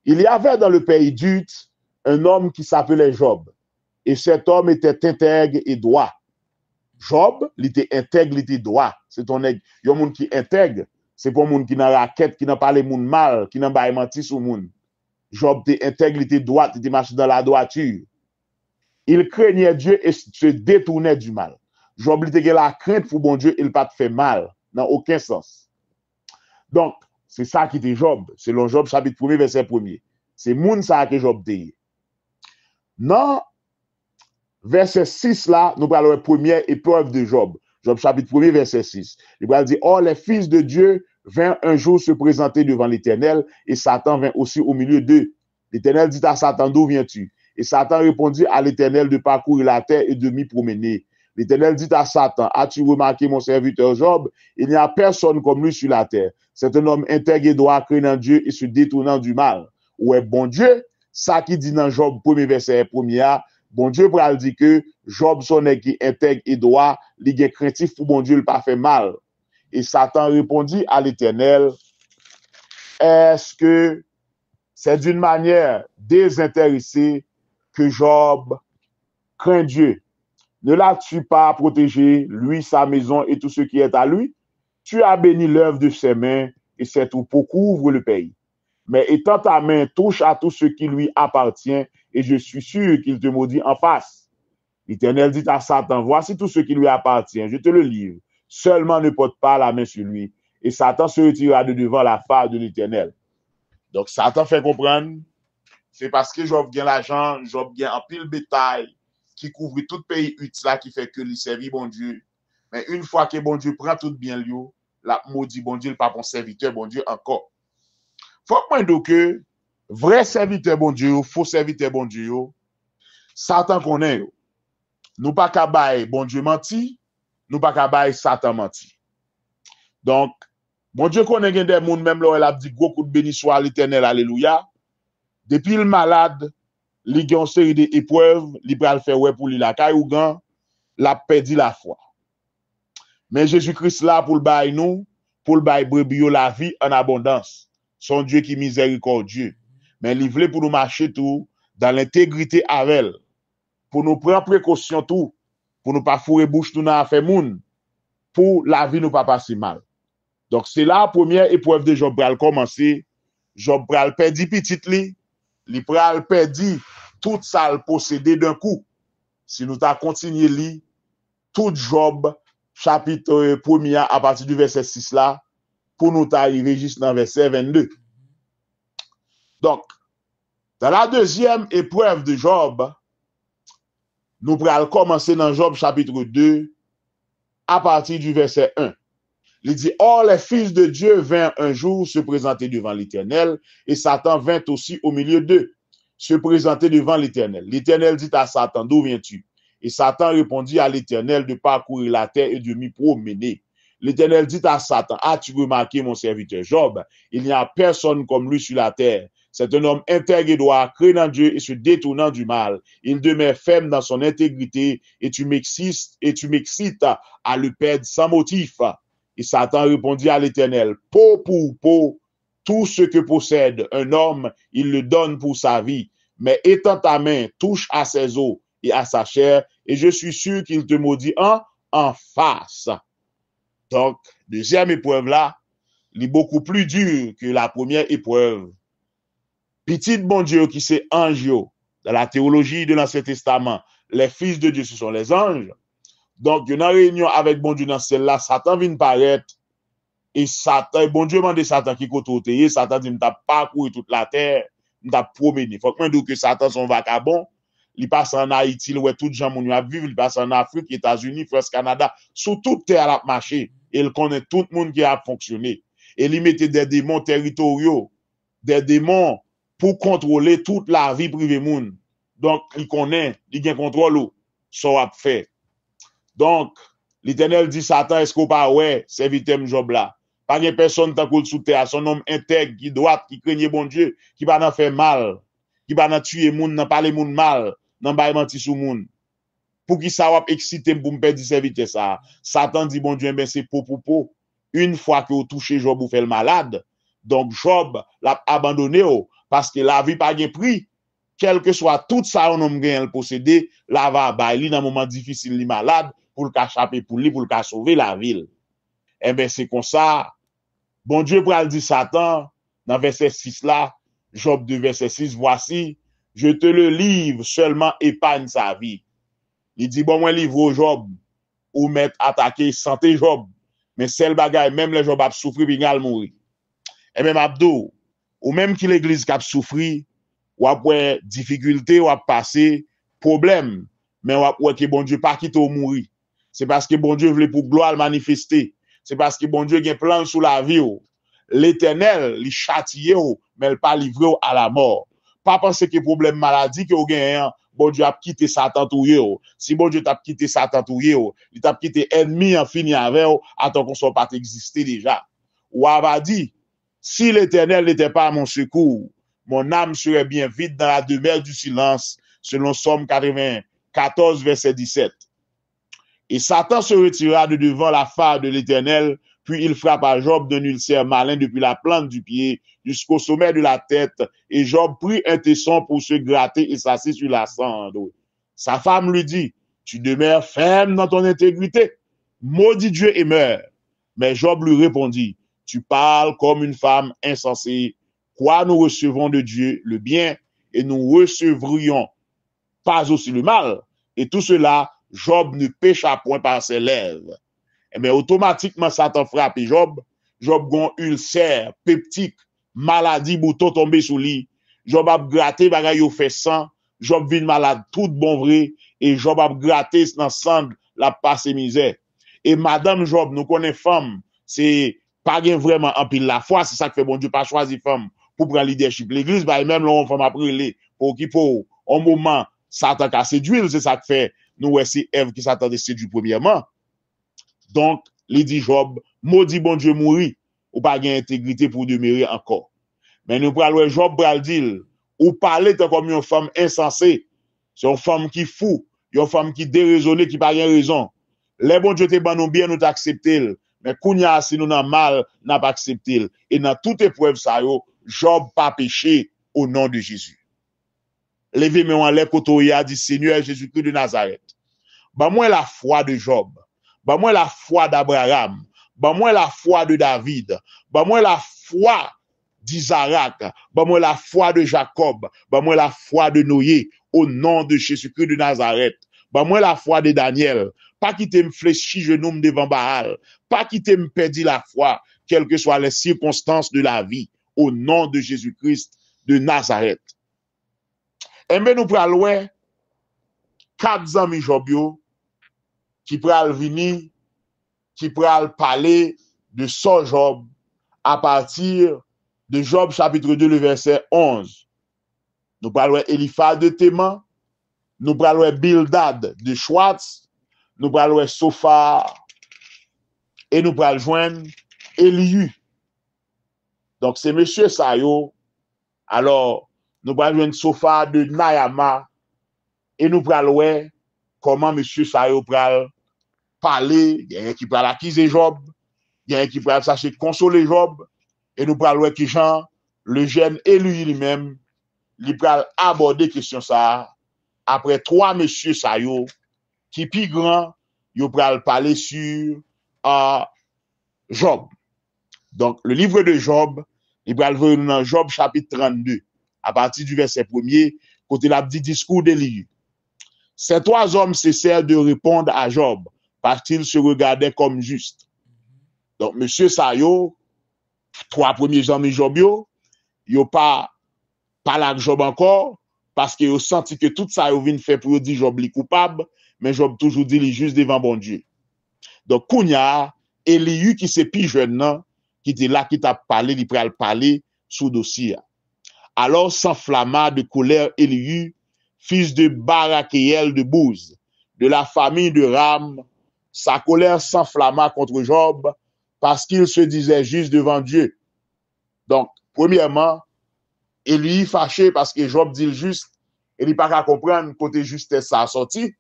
Il y avait dans le pays d'Ut un homme qui s'appelait Job, et cet homme était intègre et droit. Job, il était intègre, il était droit. C'est ton nègre. Yon moun qui intègre, c'est pour moun qui n'a raquette, qui n'a pas les moun mal, qui n'a pas menti sur moun. Job était intègre, il était droit, il était marché dans la droiture. Il craignait Dieu et se détournait du mal. Job était la crainte pour bon Dieu, il pas fait mal, dans aucun sens. Donc, c'est ça qui était Job. Selon Job, chapitre 1, verset 1er. C'est moun ça que Job dit. Non, verset 6 là, nous parlons de la première épreuve de Job. Job chapitre 1, verset 6. Il va dire, oh, les fils de Dieu vinrent un jour se présenter devant l'Éternel et Satan vint aussi au milieu d'eux. L'Éternel dit à Satan, d'où viens-tu? Et Satan répondit à l'Éternel de parcourir la terre et de m'y promener. L'Éternel dit à Satan, as-tu remarqué mon serviteur Job? Il n'y a personne comme lui sur la terre. C'est un homme intègre et droit, craignant Dieu et se détournant du mal. Ouais, bon Dieu, ça qui dit dans Job, premier verset, premier, bon Dieu pral dit que Job son qui intègre et droit, il est craintif pour bon Dieu, il pas fait mal. Et Satan répondit à l'Éternel, est-ce que c'est d'une manière désintéressée que Job craint Dieu? Ne l'as-tu pas protégé, lui, sa maison et tout ce qui est à lui? Tu as béni l'œuvre de ses mains et ses troupeaux couvrent le pays. Mais étant ta main touche à tout ce qui lui appartient et je suis sûr qu'il te maudit en face. L'Éternel dit à Satan, voici tout ce qui lui appartient, je te le livre. Seulement ne porte pas la main sur lui. Et Satan se retira de devant la face de l'Éternel. Donc Satan fait comprendre, c'est parce que Job gagne l'argent, Job gagne en pile bétail, qui couvre tout pays utile qui fait que lui servit bon Dieu. Mais une fois que bon Dieu prend tout bien lui, la maudit bon Dieu, le pas bon serviteur bon Dieu encore. Faut que que vrai serviteur bon Dieu, faux serviteur bon Dieu, Satan connaît. Nous pas qu'à bailler bon Dieu menti, nous pas qu'à bailler Satan menti. Donc, bon Dieu connaît des gens, même là, il a dit gros coup de béni soit l'Éternel, alléluia. Depuis le malade, il y a une série d'épreuves, il va faire ouais pour lui la caille ou gan, l'a perdu la foi. Mais Jésus-Christ là pour le bail nous, pour le bail brebis la vie en abondance. Son Dieu qui est miséricordieux. Mais il voulait pour nous marcher tout dans l'intégrité avec elle. Pour nous prendre précaution tout, pour nous pas fourrer bouche tout dans affaire moun, pour la vie nous pas passer mal. Donc c'est la première épreuve de Job pral commencer. Job pral perdi petit li, li pral perdi tout ça le possédé d'un coup. Si nous t'a continué li, tout Job chapitre 1er à partir du verset 6 là, pour nous arriver juste dans verset 22. Donc, dans la deuxième épreuve de Job, nous allons commencer dans Job chapitre 2 à partir du verset 1. Il dit, or les fils de Dieu vinrent un jour se présenter devant l'Éternel et Satan vint aussi au milieu d'eux, se présenter devant l'Éternel. L'Éternel dit à Satan, d'où viens-tu? Et Satan répondit à l'Éternel de parcourir la terre et de m'y promener. L'Éternel dit à Satan, as-tu remarqué mon serviteur Job? Il n'y a personne comme lui sur la terre. C'est un homme intègre et droit, craignant Dieu et se détournant du mal. Il demeure ferme dans son intégrité et tu m'excites à le perdre sans motif. Et Satan répondit à l'Éternel, peau pour peau, tout ce que possède un homme, il le donne pour sa vie. Mais étends ta main, touche à ses os et à sa chair, et je suis sûr qu'il te maudit en face. Donc, deuxième épreuve là, elle est beaucoup plus dure que la première épreuve. Petit bon Dieu qui c'est ange, dans la théologie de l'Ancien Testament, les fils de Dieu, ce sont les anges. Donc, il y a une réunion avec bon Dieu dans celle-là, Satan vient paraître, et Satan, bon Dieu demande Satan qui côté, Satan dit, m't'a parcouru toute la terre, m't'a promené. Faut que moi que Satan son vagabond, il passe en Haïti, il tout gens moun a vivre, il passe en Afrique, États-Unis, France, Canada, sur toute terre à marcher, et il connaît tout le monde qui a fonctionné. Et il mettait des démons territoriaux, des démons pour contrôler toute la vie privée moun. Donc, il connaît, il a contrôle, ça va faire. Donc, l'Éternel dit Satan, est-ce qu'on pas ouais, serviteur Job là? Pas de personne tant qu'on sous terre, son homme intègre, qui droit, qui craigne bon Dieu, qui va n'en faire mal, qui va n'en tuer moun, n'en parler moun mal, n'en pas mentir sous moun. Pour qui ça va exciter pour me perdre serviteur ça? Satan dit bon Dieu, ben c'est pour. Une fois que vous touchez Job, vous faites le malade. Donc Job l'a abandonné parce que la vie pas de prix. Quel que soit tout ça, on homme gagne le posséder, la va bailler dans un moment difficile, il malade, pour le cachaper pour lui, pour le sauver la ville. Eh bien, c'est comme ça. Bon Dieu pour le dire Satan, dans verset 6 là, Job 2, verset 6, voici, je te le livre, seulement épargne sa vie. Il dit, bon, moi, livre au Job, ou mettre attaquer santé Job, mais celle bagaille, même les Job a souffert, puis il a mourir. Et même Abdo, ou même qui l'église qui a souffert, ou après difficulté, ou a passé, problème, mais ou après que bon Dieu pas quitte ou mourir. C'est parce que bon Dieu voulait pour gloire manifester. C'est parce que bon Dieu a un plan sous la vie. L'Éternel, il châtie, mais il pas livré à la mort. Pas penser que problème maladie que vous gagnez, bon Dieu a quitté Satan touye. Si bon Dieu t'a quitté Satan touye, il t'a quitté ennemi en fini avec, attends qu'on soit pas existé déjà. Ou a dit, si l'Éternel n'était pas à mon secours, mon âme serait bien vide dans la demeure du silence, selon Somme 94, verset 17. Et Satan se retira de devant la face de l'Éternel, puis il frappa Job d'un ulcère malin depuis la plante du pied jusqu'au sommet de la tête, et Job prit un tesson pour se gratter et s'assit sur la cendre. Sa femme lui dit, tu demeures ferme dans ton intégrité, maudit Dieu et meurs. Mais Job lui répondit, tu parles comme une femme insensée, quoi nous recevons de Dieu le bien, et nous recevrions pas aussi le mal, et tout cela, Job ne pécha point par ses lèvres. Mais automatiquement, Satan frappe Job. Job gon ulcère, peptique, maladie, bouton tombé sous lui. Job a gratté, bagay yo fait sang. Job vin malade, tout bon vrai. Et Job a gratté dans sang, la passe misère. Et madame Job, nous connaissons femme, c'est pas vraiment en pile la foi, c'est ça que fait bon Dieu pas choisi femme pour prendre leadership. L'église, bah, même là, on femme après les, pour qui pour, au moment, Satan a séduit, c'est ça que fait, nous, c'est Ève qui s'attendait séduire premièrement. Donc, il dit Job, maudit bon Dieu mourir, ou pas gain intégrité pour demeurer encore. Mais nous prenons Job pral dire, ou parler comme une femme insensée, c'est une femme qui fou, une femme qui déraisonnée, qui pas rien raison. Les bon Dieu te ban nous bien, nous t'accepter, mais kounya si nous n'avons mal, n'a pas accepté. Et dans toute épreuve ça yo, Job pas péché au nom de Jésus. Levez-moi en l'air côté a dit Seigneur Jésus-Christ de Nazareth. Bah moi la foi de Job. Bah moi la foi d'Abraham, bah moi la foi de David, bah moi la foi d'Isaac, bah moi la foi de Jacob, bah moi la foi de Noé, au nom de Jésus-Christ de Nazareth, bah moi la foi de Daniel, pas quitter me fléchir genou devant Baal, pas quitter me perdre la foi, quelles que soient les circonstances de la vie, au nom de Jésus-Christ de Nazareth. Et bien nous prenons 4 amis Jobio, qui pral venir, qui pral parler de son Job à partir de Job chapitre 2, le verset 11. Nous parlons Eliphaz de Théman, nous parlons Bildad de Schwartz, nous parlons Sophar, et nous parlons joindre Elihu. Donc c'est monsieur Sayo. Alors, nous parlons joindre Sophar de Nayama, et nous parlons comment monsieur Sayo pral parler, il y a qui peut accuser Job, il y a qui peut chercher consoler Job, et nous parlons que Jean, le jeune élu lui-même, il peut aborder question ça, après 3 messieurs ça yo, qui plus grand, il peut parler sur Job. Donc, le livre de Job, il peut aller dans Job chapitre 32, à partir du verset 1er, côté la dit discours d'Élie. Ces 3 hommes cessèrent de répondre à Job, parce qu'il se regardait comme juste. Donc, monsieur Sayo, 3 premiers amis Job, yo pas la Job encore, parce qu'il a senti que tout ça yo vient faire pour dire Job li coupable, mais Job toujours dit li juste devant bon Dieu. Donc, Kounya, Elihu qui c'est plus jeune, qui était là, qui t'a parlé, il pral parler sous dossier. Alors s'enflamma de colère Elihu, fils de Barakéel de Bouz, de la famille de Ram. Sa colère s'enflamma contre Job parce qu'il se disait juste devant Dieu. Donc, premièrement, Elihu fâché parce que Job dit le juste, et il n'a pas qu'à comprendre côté justesse ça a sorti,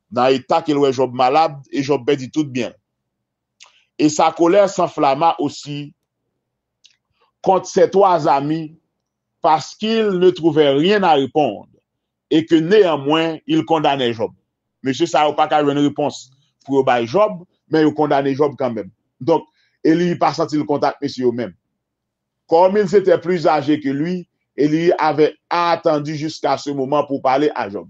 dans l'état qu'il est Job malade, et Job dit tout bien. Et sa colère s'enflamma aussi contre ses 3 amis parce qu'ils ne trouvaient rien à répondre et que néanmoins, il condamnait Job. Monsieur, ça n'a pas qu'à une réponse pour bailler Job, mais ils condamné Job quand même. Donc, Élie pas senti le contact monsieur même. Comme il était plus âgé que lui, Élie avait attendu jusqu'à ce moment pour parler à Job.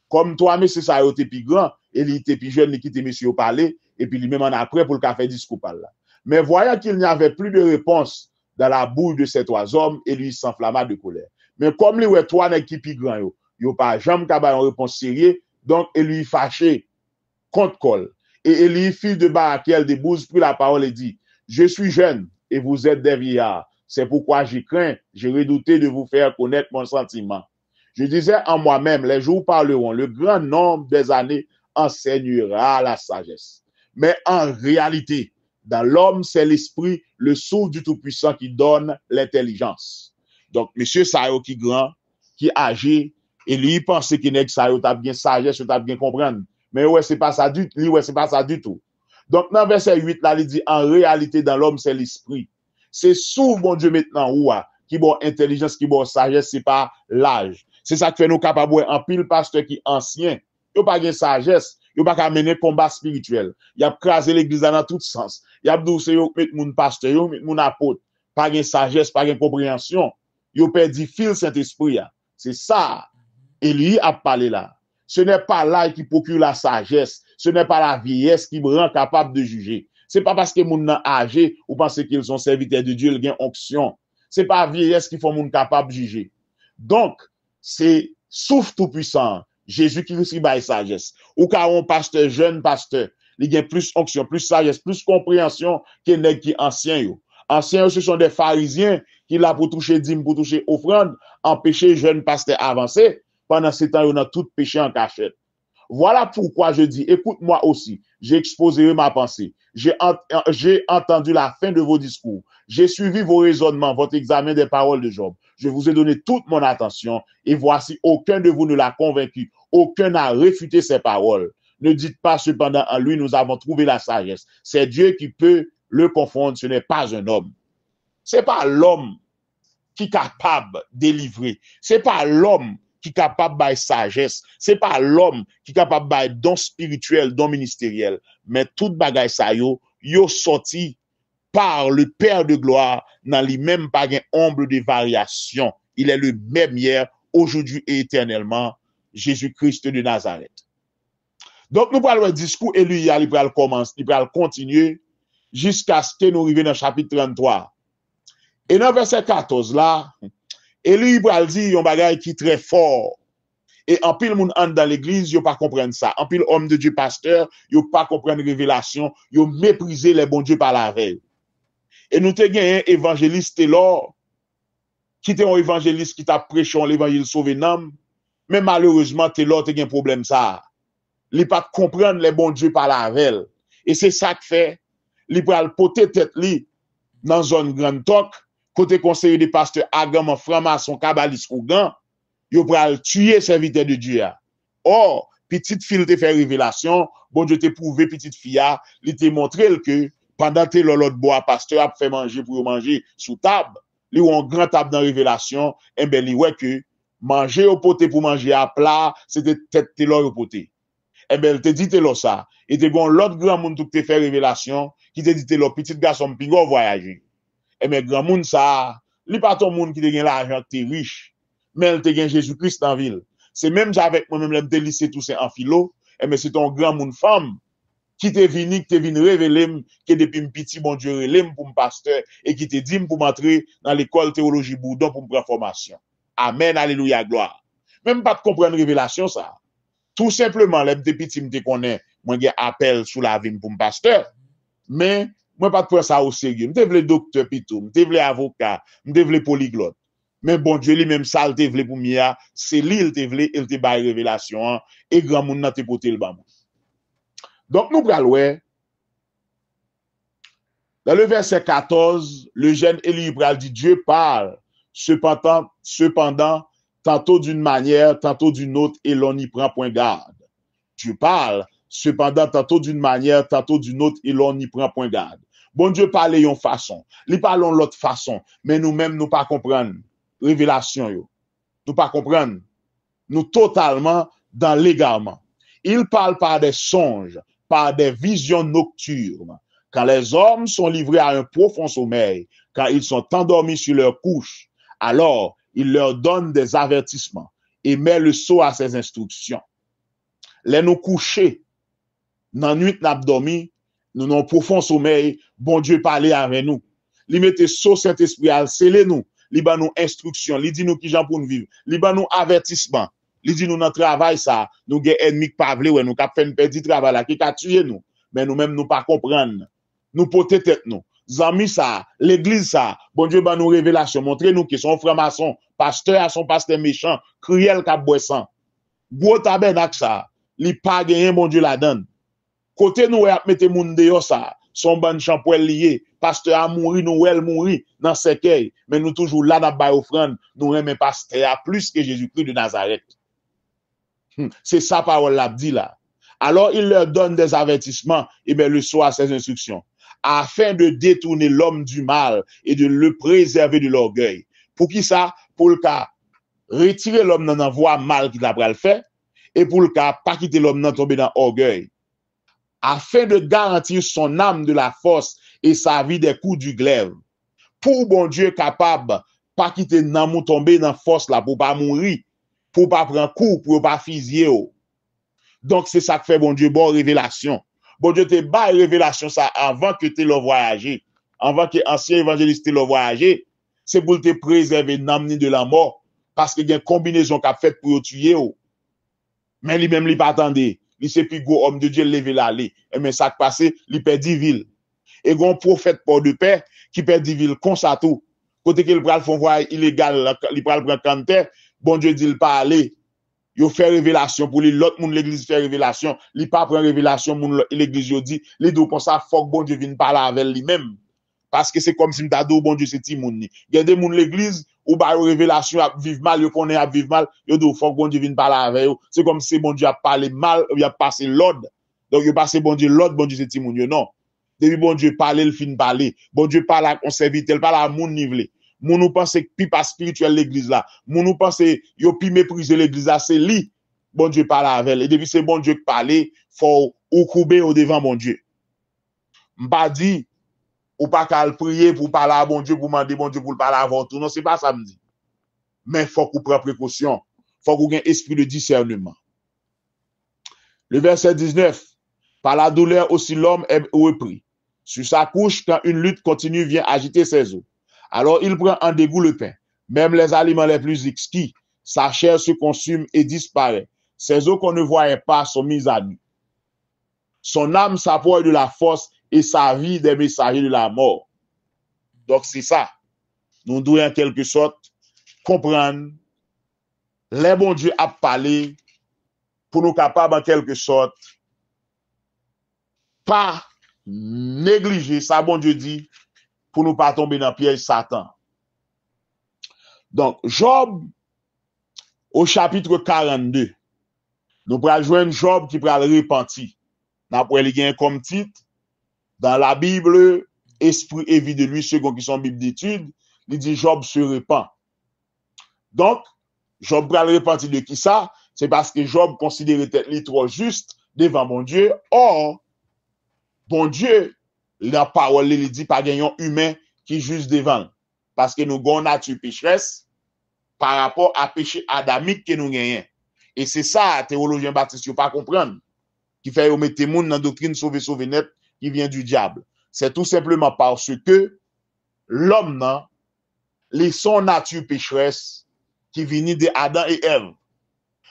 Comme toi, monsieur, ça a été plus grand, Élie était plus jeune, il quittait monsieur parler, et puis lui-même en après pour le café discours par là. Mais voyant qu'il n'y avait plus de réponse dans la bouche de ces trois hommes, Élie s'enflamma de colère. Mais comme lui, ouais, toi, n'est qui plus grand, yo pas jamais capable une réponse sérieuse, donc Élie fâché contre Col. Et Élie, fils de Barakiel de Bouze, prit la parole et dit, je suis jeune et vous êtes des vieillards. C'est pourquoi j'ai craint, j'ai redouté de vous faire connaître mon sentiment. Je disais en moi-même, les jours parleront, le grand nombre des années enseignera la sagesse. Mais en réalité, dans l'homme, c'est l'esprit, le souffle du Tout-Puissant qui donne l'intelligence. Donc, monsieur Sayo qui grand, qui âgé, et lui pensait qu'il n'est que Sayo t'a bien sagesse, t'a bien comprendre. Mais ouais, c'est pas ça du tout. Ouais, c'est pas ça du tout. Donc, dans verset 8, là, il dit, en réalité, dans l'homme, c'est l'esprit. C'est sous bon Dieu maintenant, qui bon intelligence, qui bon sagesse, c'est pas l'âge. C'est ça qui fait nous capables en pile pasteur qui ancien. Yo pas de sagesse, yo pas qu'à mener combat spirituel. Y a crasé l'église dans tout sens. Y a douce yo met moun pasteur, yo met moun apôtre. Pas de sagesse, pas de compréhension. Yo perdu fil Saint-Esprit. C'est ça. Et lui a parlé là. Ce n'est pas là qui procure la sagesse. Ce n'est pas la vieillesse qui me rend capable de juger. C'est pas parce que moun nan âgé ou parce qu'ils sont serviteurs de Dieu, ils ont onction. C'est pas la vieillesse qui fait moun capable de juger. Donc, c'est souffle tout puissant. Jésus qui reçoit la sagesse. Ou car un pasteur, jeune pasteur, il a plus onction, plus sagesse, plus compréhension que nèg qui ancien yo. Anciens, ce sont des pharisiens qui là pour toucher dîme, pour toucher offrande, empêcher jeune pasteur avancer. Pendant ce temps, on a tout péché en cachette. Voilà pourquoi je dis, écoute-moi aussi, j'ai exposé ma pensée, j'ai entendu la fin de vos discours, j'ai suivi vos raisonnements, votre examen des paroles de Job. Je vous ai donné toute mon attention et voici, aucun de vous ne l'a convaincu, aucun n'a réfuté ses paroles. Ne dites pas cependant en lui, nous avons trouvé la sagesse. C'est Dieu qui peut le confondre, ce n'est pas un homme. C'est pas l'homme qui est capable de délivrer. C'est pas l'homme qui est capable de sagesse. C'est pas l'homme qui est capable de don spirituel, don ministériel. Mais toute bagaille ça yo sorti par le Père de gloire, dans lui-même pas un ombre de variation. Il est le même hier, aujourd'hui et éternellement, Jésus-Christ de Nazareth. Donc, nous parlons du discours et lui, il va commencer, il va continuer jusqu'à ce que nous arrivions dans le chapitre 33. Et dans verset 14 là, et lui, il va dire un bagage qui est très fort. Et en pile moun entre dans l'église, yo pas comprendre ça. En pile homme de Dieu pasteur, yo pas comprendre révélation, yo mépriser les bons dieux par la veille. Et nous te gagné un évangéliste Taylor, qui était un évangéliste qui t'a prêché l'évangile sauvé l'âme, mais malheureusement Taylor te gagné un problème ça. Il pas comprendre les bons dieux par la veille. Et c'est ça que fait, il pral poter tête li dans zone grande talk, côté conseiller des pasteurs agam franc-maçon kabbaliste Kougan, yo pral tuer serviteur de Dieu. Or, petite fille te fait révélation, bon Dieu te prouvé petite fille, il te montré que pendant que l'autre bois pasteur a fait manger pour manger sous table, li ou en grand table dans révélation, et ben li ouais que manger au poté pour manger à plat, c'était tête Taylor au poté. Et ben elle te dit Taylor ça, et te gon l'autre grand monde qui te fait révélation, qui te dit Taylor petit garçon pigo voyager. Et ben grand monde ça, li pas ton monde qui te gagne l'argent qui te riche, mais elle te gagne Jésus-Christ en ville. C'est même avec moi-même l'aime te lycée tout c'est en philo, et ben c'est ton grand monde femme qui te vini, qui te vini révéler que depuis un petit bon Dieu relève pour me pasteur et qui te dit pour m'entrer dans l'école théologie Bourdon pour me prendre formation. Amen, alléluia, gloire. Même pas de comprendre révélation ça. Tout simplement, les petits me connaît, moi j'ai appel sous la vie pour me pasteur, mais moi pas de prendre ça au sérieux. Me devle docteur pitou, me devle avocat, me devle polyglotte. Mais bon Dieu lui-même ça le devle pour mia, c'est lui il devle, il te bail révélation et grand monde n'a te porter le bas. Donc, nous prenons, dans le verset 14, le jeune Élie dit, Dieu parle, cependant, tantôt d'une manière, tantôt d'une autre, et l'on n'y prend point garde. Dieu parle, cependant, tantôt d'une manière, tantôt d'une autre, et l'on n'y prend point garde. Bon Dieu parle d'une façon, il parle de l'autre façon, mais nous-mêmes, nous pas comprendre. Révélation, yo. Nous pas comprendre. Nous totalement dans l'égarement. Il parle par des songes, par des visions nocturnes. Quand les hommes sont livrés à un profond sommeil, quand ils sont endormis sur leur couche, alors il leur donne des avertissements et met le sceau à ses instructions. Les nous coucher, dans la nuit n'a dormi, nous n'avons profond sommeil, bon Dieu parlait avec nous. Il mette sceau Saint-Esprit à sceller nous, il ba nous instruction, il dit nous qui j'en pour nous vivre, il ba nous avertissement, il dit nous dans travail ça, nous gen ennemi qui pas vle ouais, nous cap fait un petit travail là qui a tué nous, mais nous même nous pas comprendre. Nous porter tête nous. Zami ça, l'église ça, bon Dieu ba nous révélation, montrer nous qui sont francs-maçons, pasteur à son pasteur méchant, cruel cap boisson. Gros tabernacle ça, li pas gagné bon Dieu la donne. Côté nous a mette moun dehors ça, son ban champoel lié, pasteur a mouri nous elle mouri dans cercueil, mais nous toujours là dans ba offrande, nous remet pasteur a plus que Jésus-Christ de Nazareth. C'est ça parole l'a dit là. Alors il leur donne des avertissements et bien le soir ses instructions afin de détourner l'homme du mal et de le préserver de l'orgueil. Pour qui ça? Pour le cas retirer l'homme dans la voie mal qu'il a pral fait et pour le cas pas quitter l'homme dans tomber dans l'orgueil. Afin de garantir son âme de la force et sa vie des coups du glaive. Pour bon Dieu capable pas quitter nan tomber dans force là pour pas mourir, pour pas prendre coup, pour pas fusiller. Donc c'est ça que fait bon Dieu bon révélation. Bon Dieu te bat révélation ça avant que tu le voyager, avant que ancien évangéliste le voyager, c'est pour te préserver n'amener de la mort parce que il y a une combinaison qu'a fait pour tuer. Mais lui même lui pas attendé. Il c'est plus gros homme de Dieu lever l'aller. Et mais ça qui passé, il perdit ville. Et gon prophète port de paix qui perdit ville comme ça tout. Côté qu'il pral font voyage illégal, il pral prendre canter, bon Dieu dit il pas aller. Il fait révélation pour lui, l'autre monde l'église fait révélation, il pas prend révélation moun l'église yo dit, les deux comme ça faut que bon Dieu vienne parler avec lui-même. Parce que c'est comme si m'ta do bon Dieu c'est ti moun ni. Il y a des moun l'église ou ba révélation a vivre mal, yo connaît a vivre mal, yo do faut que bon Dieu vienne parler avec eux. C'est comme si bon Dieu a parlé mal, il a passé l'ordre. Donc il passé bon Dieu l'ordre, bon Dieu c'est ti moun yo non. Depuis bon Dieu parler, il fin parler. Bon Dieu parle à on serviteur, parle à moun nivelé. Moun nous pense pi pas spirituel l'église là. Moun nous pense yo pi mépriser l'église là, c'est li. Bon Dieu parle avec elle. Et depuis c'est bon Dieu qui parle, faut ou couper au devant bon Dieu. M'pa dit ou pas qu'à prier pour parler à bon Dieu, pour demander bon Dieu pour parler avant tout. Non, c'est pas ça me dit. Mais faut qu'on prenne précaution. Faut qu'on ait un esprit de discernement. Le verset 19. Par la douleur aussi l'homme est repris. Sur sa couche, quand une lutte continue vient agiter ses os. Alors il prend en dégoût le pain. Même les aliments les plus exquis, sa chair se consume et disparaît. Ses os qu'on ne voyait pas sont mis à nu. Son âme s'approche de la force et sa vie des messagers de la mort. Donc c'est ça. Nous devons en quelque sorte comprendre les bons Dieu a parlé pour nous capables en quelque sorte pas négliger ça bon Dieu dit pour nous pas tomber dans le piège Satan. Donc Job au chapitre 42 nous pourrons joindre Job qui pourra le repentir. N'a pour il gagne comme titre dans la Bible esprit et vie de lui second qui sont Bible d'étude, il dit Job se repent. Donc Job pourra le repentir de qui ça? C'est parce que Job considérait être trop juste devant mon Dieu. Or bon Dieu, la parole il dit pas gagnant humain qui juste devant parce que nous avons nature pécheresse par rapport à péché adamique que nous gagnons. Et c'est ça théologien baptiste ne pas comprendre qui fait mettre moun dans doctrine sauver net qui vient du diable. C'est tout simplement parce que l'homme nan les son nature pécheresse qui vient de Adam et Ève.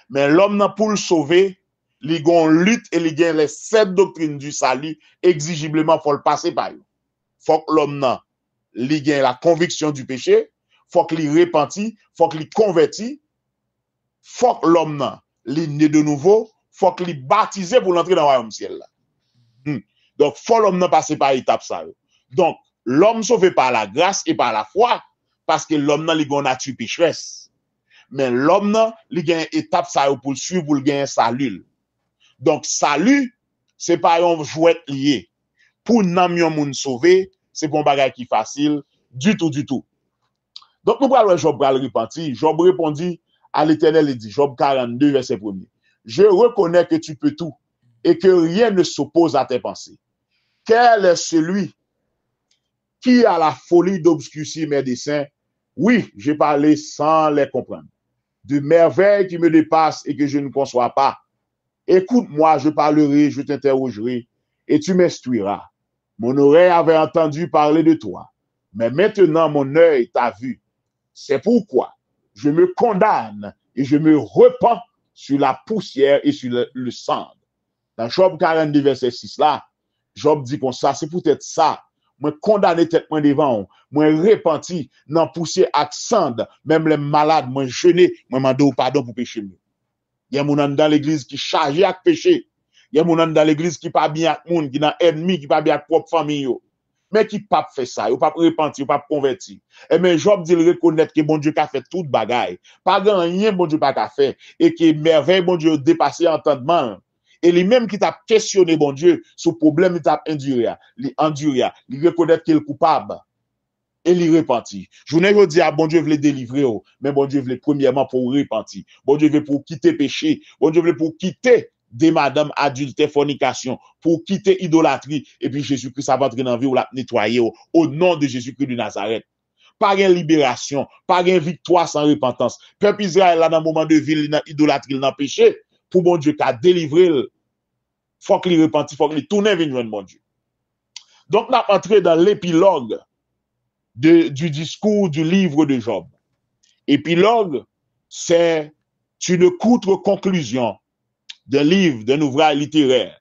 Mais l'homme nan pour le sauver, li gon lutte et li gen les 7 doctrines du salut exigiblement faut le passer par eux. Faut que l'homme nan li gen la conviction du péché, faut que li repenti, faut que li converti, faut que l'homme nan li né de nouveau, faut que li baptisé pour l'entrer dans le royaume ciel là. Donc faut l'homme nan passer par étape ça. Donc l'homme sauvé par la grâce et par la foi parce que l'homme nan li gon nature pécheresse. Mais l'homme nan li gen étape ça pour suivre pour le gagner salut. Donc salut c'est pas un jouet lié. Pour nan yon moun sauvé, c'est bon bagay qui facile du tout. Donc nous pral Job pral repentir. Job répondit à l'Éternel, il dit Job 42 verset 1er. Je reconnais que tu peux tout et que rien ne s'oppose à tes pensées. Quel est celui qui a la folie d'obscurcir mes desseins? Oui, j'ai parlé sans les comprendre. De merveilles qui me dépassent et que je ne conçois pas. Écoute-moi, je parlerai, je t'interrogerai et tu m'instruiras. Mon oreille avait entendu parler de toi, mais maintenant mon œil t'a vu. C'est pourquoi je me condamne et je me repens sur la poussière et sur le cendre. Dans Job 42, verset 6 là, Job dit comme ça, c'est peut-être ça. Moi condamné tête moi devant, moi repenti dans poussière ak cendre, même les malades, moi jeûné, moi mande pardon pour péché. Il y a moun dans l'église qui chargé avec péché. Il y a moun dans l'église qui pas bien avec moun, qui dans ennemi, qui pas bien avec propre famille yo. Mais qui pas fait ça, yo pas repenti, yo pas converti. Et mais Job dit reconnaître que bon Dieu a fait toute bagaille. Pas grand rien bon Dieu pas qu'a fait et que merveille bon Dieu dépassé entendement. Et lui-même qui t'a questionné bon Dieu sur problème il t'a enduré, il reconnaît qu'il est coupable et il repentit. Je ne dis à bon Dieu voulait délivrer, mais bon Dieu voulait premièrement pour repentir. Bon Dieu veut pour quitter péché, bon Dieu veut pour quitter des madames adultères, fornication, pour quitter idolâtrie et puis Jésus-Christ va entrer dans la vie ou la nettoyer au nom de Jésus-Christ de Nazareth. Pas une libération, pas une victoire sans repentance. Peuple Israël là dans moment de vie, il dans idolâtrie, dans péché. Pour bon Dieu qu'a délivré, faut qu'il repentit, faut qu'il tourne vers nous, mon Dieu. Donc, on a entré dans l'épilogue du discours du livre de Job. Épilogue, c'est une courte conclusion d'un livre, d'un ouvrage littéraire.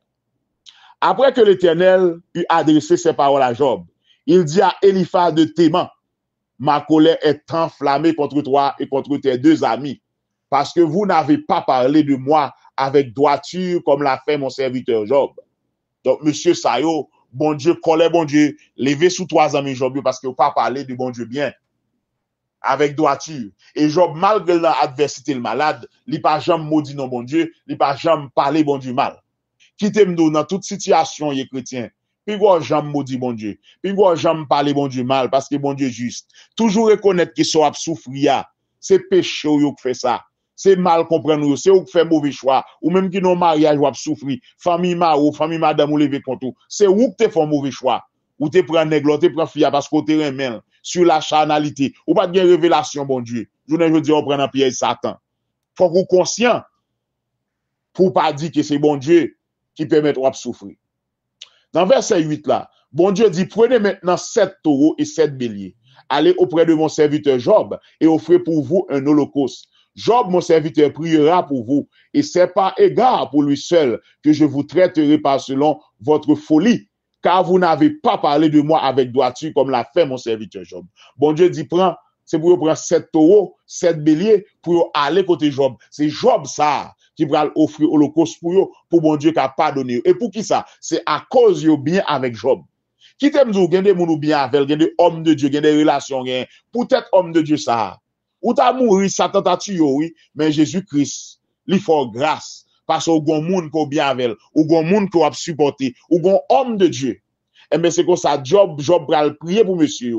Après que l'Éternel eut adressé ses paroles à Job, il dit à Eliphaz de Théman, ma colère est enflammée contre toi et contre tes deux amis, parce que vous n'avez pas parlé de moi avec droiture comme l'a fait mon serviteur Job. Donc, monsieur Sayo, bon Dieu, colère, bon Dieu, levez sous 3 amis Job, parce que vous pas parlé de bon Dieu bien, avec droiture. Et Job, malgré l'adversité, le malade, il pas jamais maudit non bon Dieu, il pas jamais parlé bon Dieu mal. Quittez-moi dans toute situation, les chrétiens. Puis quoi, jamais maudit bon Dieu. Puis quoi, jamais parler bon Dieu mal, parce que bon Dieu est juste. Toujours reconnaître qu'ils sont à souffrir. C'est péché qui fait ça. C'est mal comprendre, c'est ou qui fait mauvais choix, ou même qui n'ont mariage ou a souffrir, famille maro, famille madame ou lever contre, c'est ou qui te fait mauvais choix, ou te prend nègre, te prend fille parce que te remet sur la charnalité, ou pas de révélation, bon Dieu. Je ne veux dire, on prend un piège Satan. Faut qu'on conscient, pour pas dire que c'est bon Dieu qui permet de souffrir. Dans verset 8 là, bon Dieu dit, prenez maintenant 7 taureaux et 7 béliers, allez auprès de mon serviteur Job et offrez pour vous un holocauste. Job, mon serviteur, priera pour vous, et c'est par égard pour lui seul que je vous traiterai par selon votre folie, car vous n'avez pas parlé de moi avec droiture comme l'a fait mon serviteur Job. Bon Dieu dit, c'est pour prendre 7 taureaux, 7 béliers, pour aller côté Job. C'est Job ça, qui va offrir holocauste pour bon Dieu qui a pardonné. Et pour qui ça? C'est à cause de bien avec Job. Qui t'aime dire, il y a des bien avec, il y a des hommes de Dieu, il y a des relations, peut-être homme de Dieu ça. Ou t'as mouru, Satan t'a tué, oui, mais Jésus-Christ, il faut grâce, parce qu'il y a un monde qui est bien avec, ou il y a un monde qui a supporté, ou il y a un homme de Dieu. Et bien c'est comme ça, Job va prier pour monsieur,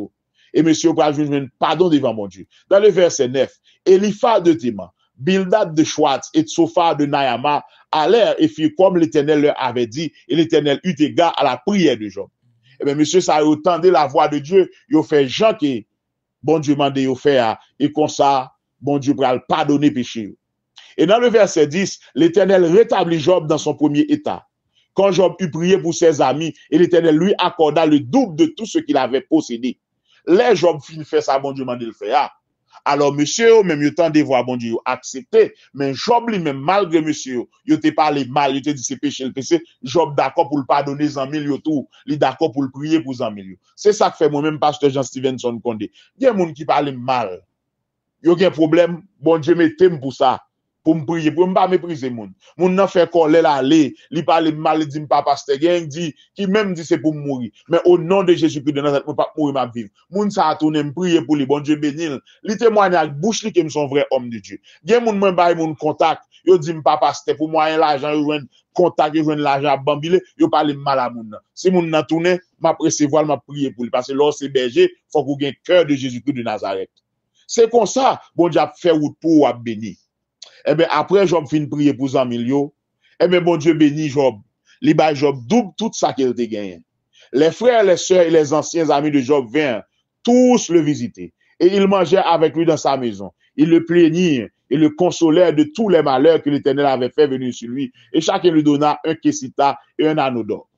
et monsieur va jouer pardon devant mon Dieu. Dans le verset 9, Eliphaz de Théman, Bildad de Schwartz et Tsophar de Naama allèrent et firent comme l'Éternel leur avait dit, et l'Éternel eut égard à la prière de Job. Et bien monsieur, ça a entendu la voix de Dieu, il a fait Jean qui bon Dieu m'a dit faire et comme ça bon Dieu va pardonner péché. Et dans le verset 10, l'Éternel rétablit Job dans son premier état. Quand Job eut prié pour ses amis, et l'Éternel lui accorda le double de tout ce qu'il avait possédé. Les Job fin fait ça, bon Dieu m'a dit le faire. Alors monsieur, même il temps de voir bon Dieu accepter, mais Job lui-même malgré monsieur, il te parlé mal, il te dit c'est péché le péché, Job d'accord pour le pardonner 100 000 tout, il d'accord pour le prier pour 100 000. C'est ça que fait moi-même pasteur Jean Stevenson Condé. Il y a des gens qui parlent mal. Il y a un problème, bon Dieu mettez pour ça. Pour me prier, pour me pas mépriser moun. Moun nan fait coller là aller, li parle mal, dit pas pasteur gang dit qui même dit c'est pour mourir. Mais au nom de Jésus-Christ de Nazareth, pas mourir m'a vivre. Moun ça a tourné me prier pour lui, bon Dieu bénil. Li témoigne avec bouche li que me son vrai homme de Dieu. Gen moun mwen bay moun contact, yo dit pas pasteur pour moyen l'argent, yo joine contact, yo joine l'argent bambile, yo parle mal à moun nan. Si moun nan tourné, m'a recevoir, m'a prier pour lui parce que lorsque c'est berger, faut qu'on ait cœur de Jésus-Christ de Nazareth. C'est comme ça, bon Dieu a fait route pour bénir. Eh bien, après, Job fin prier pour 100 000, eh bien, bon Dieu bénit Job. li ba Job double tout ça qu'il te gagné. Les frères, les sœurs et les anciens amis de Job vinrent tous le visiter. Et ils mangeaient avec lui dans sa maison. Ils le plaignirent et le consolèrent de tous les malheurs que l'Éternel avait fait venir sur lui. Et chacun lui donna un kessita et un anneau d'or.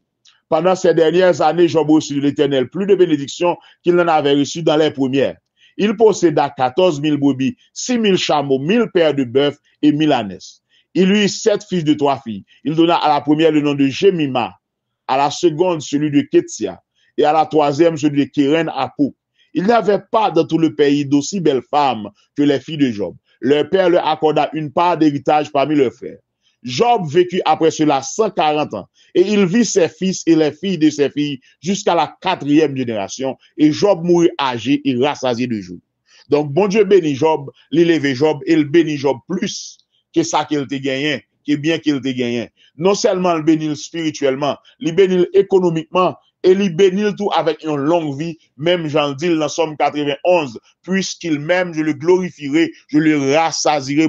Pendant ces dernières années, Job reçut de l'Éternel plus de bénédictions qu'il n'en avait reçu dans les premières. Il posséda 14 000 brebis, 6 000 chameaux, 1000 paires de bœufs et 1000 ânesses. Il eut 7 fils de 3 filles. Il donna à la première le nom de Jemima, à la seconde celui de Ketsia, et à la troisième celui de Kéren Apou. Il n'y avait pas dans tout le pays d'aussi belles femmes que les filles de Job. Leur père leur accorda une part d'héritage parmi leurs frères. Job vécut après cela 140 ans, et il vit ses fils et les filles de ses filles jusqu'à la 4e génération, et Job mourut âgé et rassasié de jours. Donc, bon Dieu bénit Job, l'élevé Job, et il bénit Job plus que ça qu'il te gagné, que bien qu'il te gagné. Non seulement il bénit spirituellement, il bénit économiquement, et il bénit tout avec une longue vie, même j'en dis dans Somme 91, puisqu'il m'aime, je le glorifierai, je le rassasierai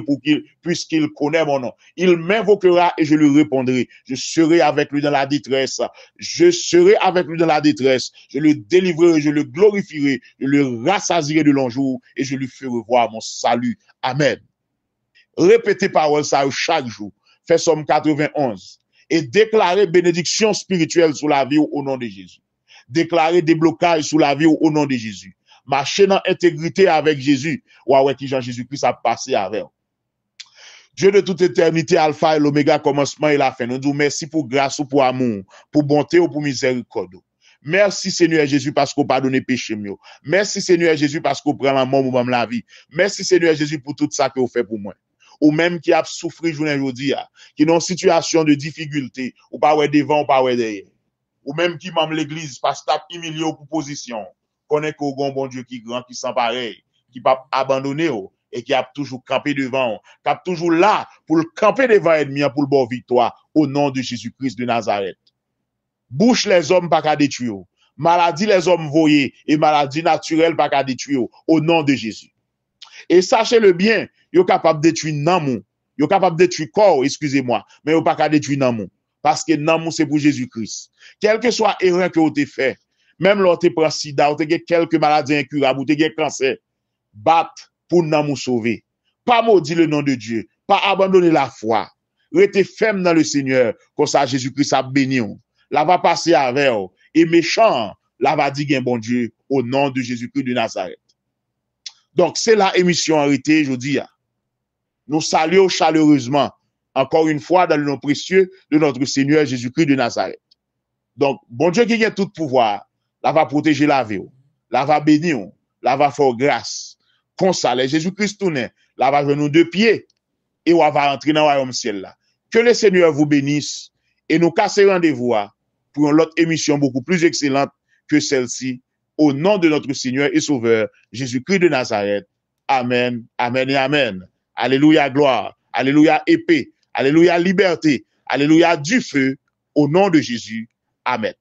puisqu'il connaît mon nom. Il m'invoquera et je lui répondrai. Je serai avec lui dans la détresse. Je serai avec lui dans la détresse. Je le délivrerai, je le glorifierai, je le rassasierai de longs jours et je lui ferai voir mon salut. Amen. Répétez parole ça chaque jour. Fait Somme 91. Et déclarer bénédiction spirituelle sur la vie au nom de Jésus. Déclarer déblocage sur la vie au nom de Jésus. Marcher dans intégrité avec Jésus. Ou avec qui Jean-Jésus-Christ a passé avec. Dieu de toute éternité, Alpha et l'Oméga, commencement et la fin. Nous disons merci pour grâce ou pour amour, pour bonté ou pour miséricorde. Merci Seigneur Jésus parce qu'on pardonne péché mieux. Merci Seigneur Jésus parce qu'on prend la mort ou même la vie. Merci Seigneur Jésus pour tout ça que vous faites pour moi. Ou même qui a souffert journée aujourd'hui, qui est dans une situation de difficulté, ou pas ouais devant, ou pas ouais derrière. Ou même qui même l'église, parce que t'as humilié aux positions. Connaît qu'au bon Dieu qui est grand, qui sent pareil, qui pas abandonné, et qui a toujours campé devant, qui a toujours là pour le camper devant l'ennemi, pour le bon victoire, au nom de Jésus-Christ de Nazareth. Bouche les hommes pas qu'à détruire. Maladie les hommes voyés, et maladie naturelle pas qu'à détruire, au nom de Jésus. Et sachez-le bien, yo capable de détruire Namou, yo capable de détruire corps, excusez-moi, mais yo pas capable de détruire Namou. Parce que Namou c'est pour Jésus-Christ. Quel que soit erreur que vous avez fait, même lorsque vous avez sida, vous avez quelques maladies incurables, vous avez cancer, batte pour Namou sauver. Pas maudit le nom de Dieu, pas abandonner la foi. Restez ferme dans le Seigneur, comme ça Jésus-Christ a béni. La va passer avec vous. Et méchant, la va dire bon Dieu, au nom de Jésus-Christ de Nazareth. Donc, c'est la émission arrêtée, je dis. Nous saluons chaleureusement, encore une fois, dans le nom précieux de notre Seigneur Jésus-Christ de Nazareth. Donc, bon Dieu qui a tout pouvoir, la va protéger la vie, la va bénir, la va faire grâce. Comme ça, Jésus-Christ tourne, la va venir de pied, et on va entrer dans le royaume ciel là. Que le Seigneur vous bénisse, et nous casser rendez-vous pour une autre émission beaucoup plus excellente que celle-ci. Au nom de notre Seigneur et Sauveur, Jésus-Christ de Nazareth. Amen, amen et amen. Alléluia, gloire. Alléluia, épée. Alléluia, liberté. Alléluia, du feu. Au nom de Jésus. Amen.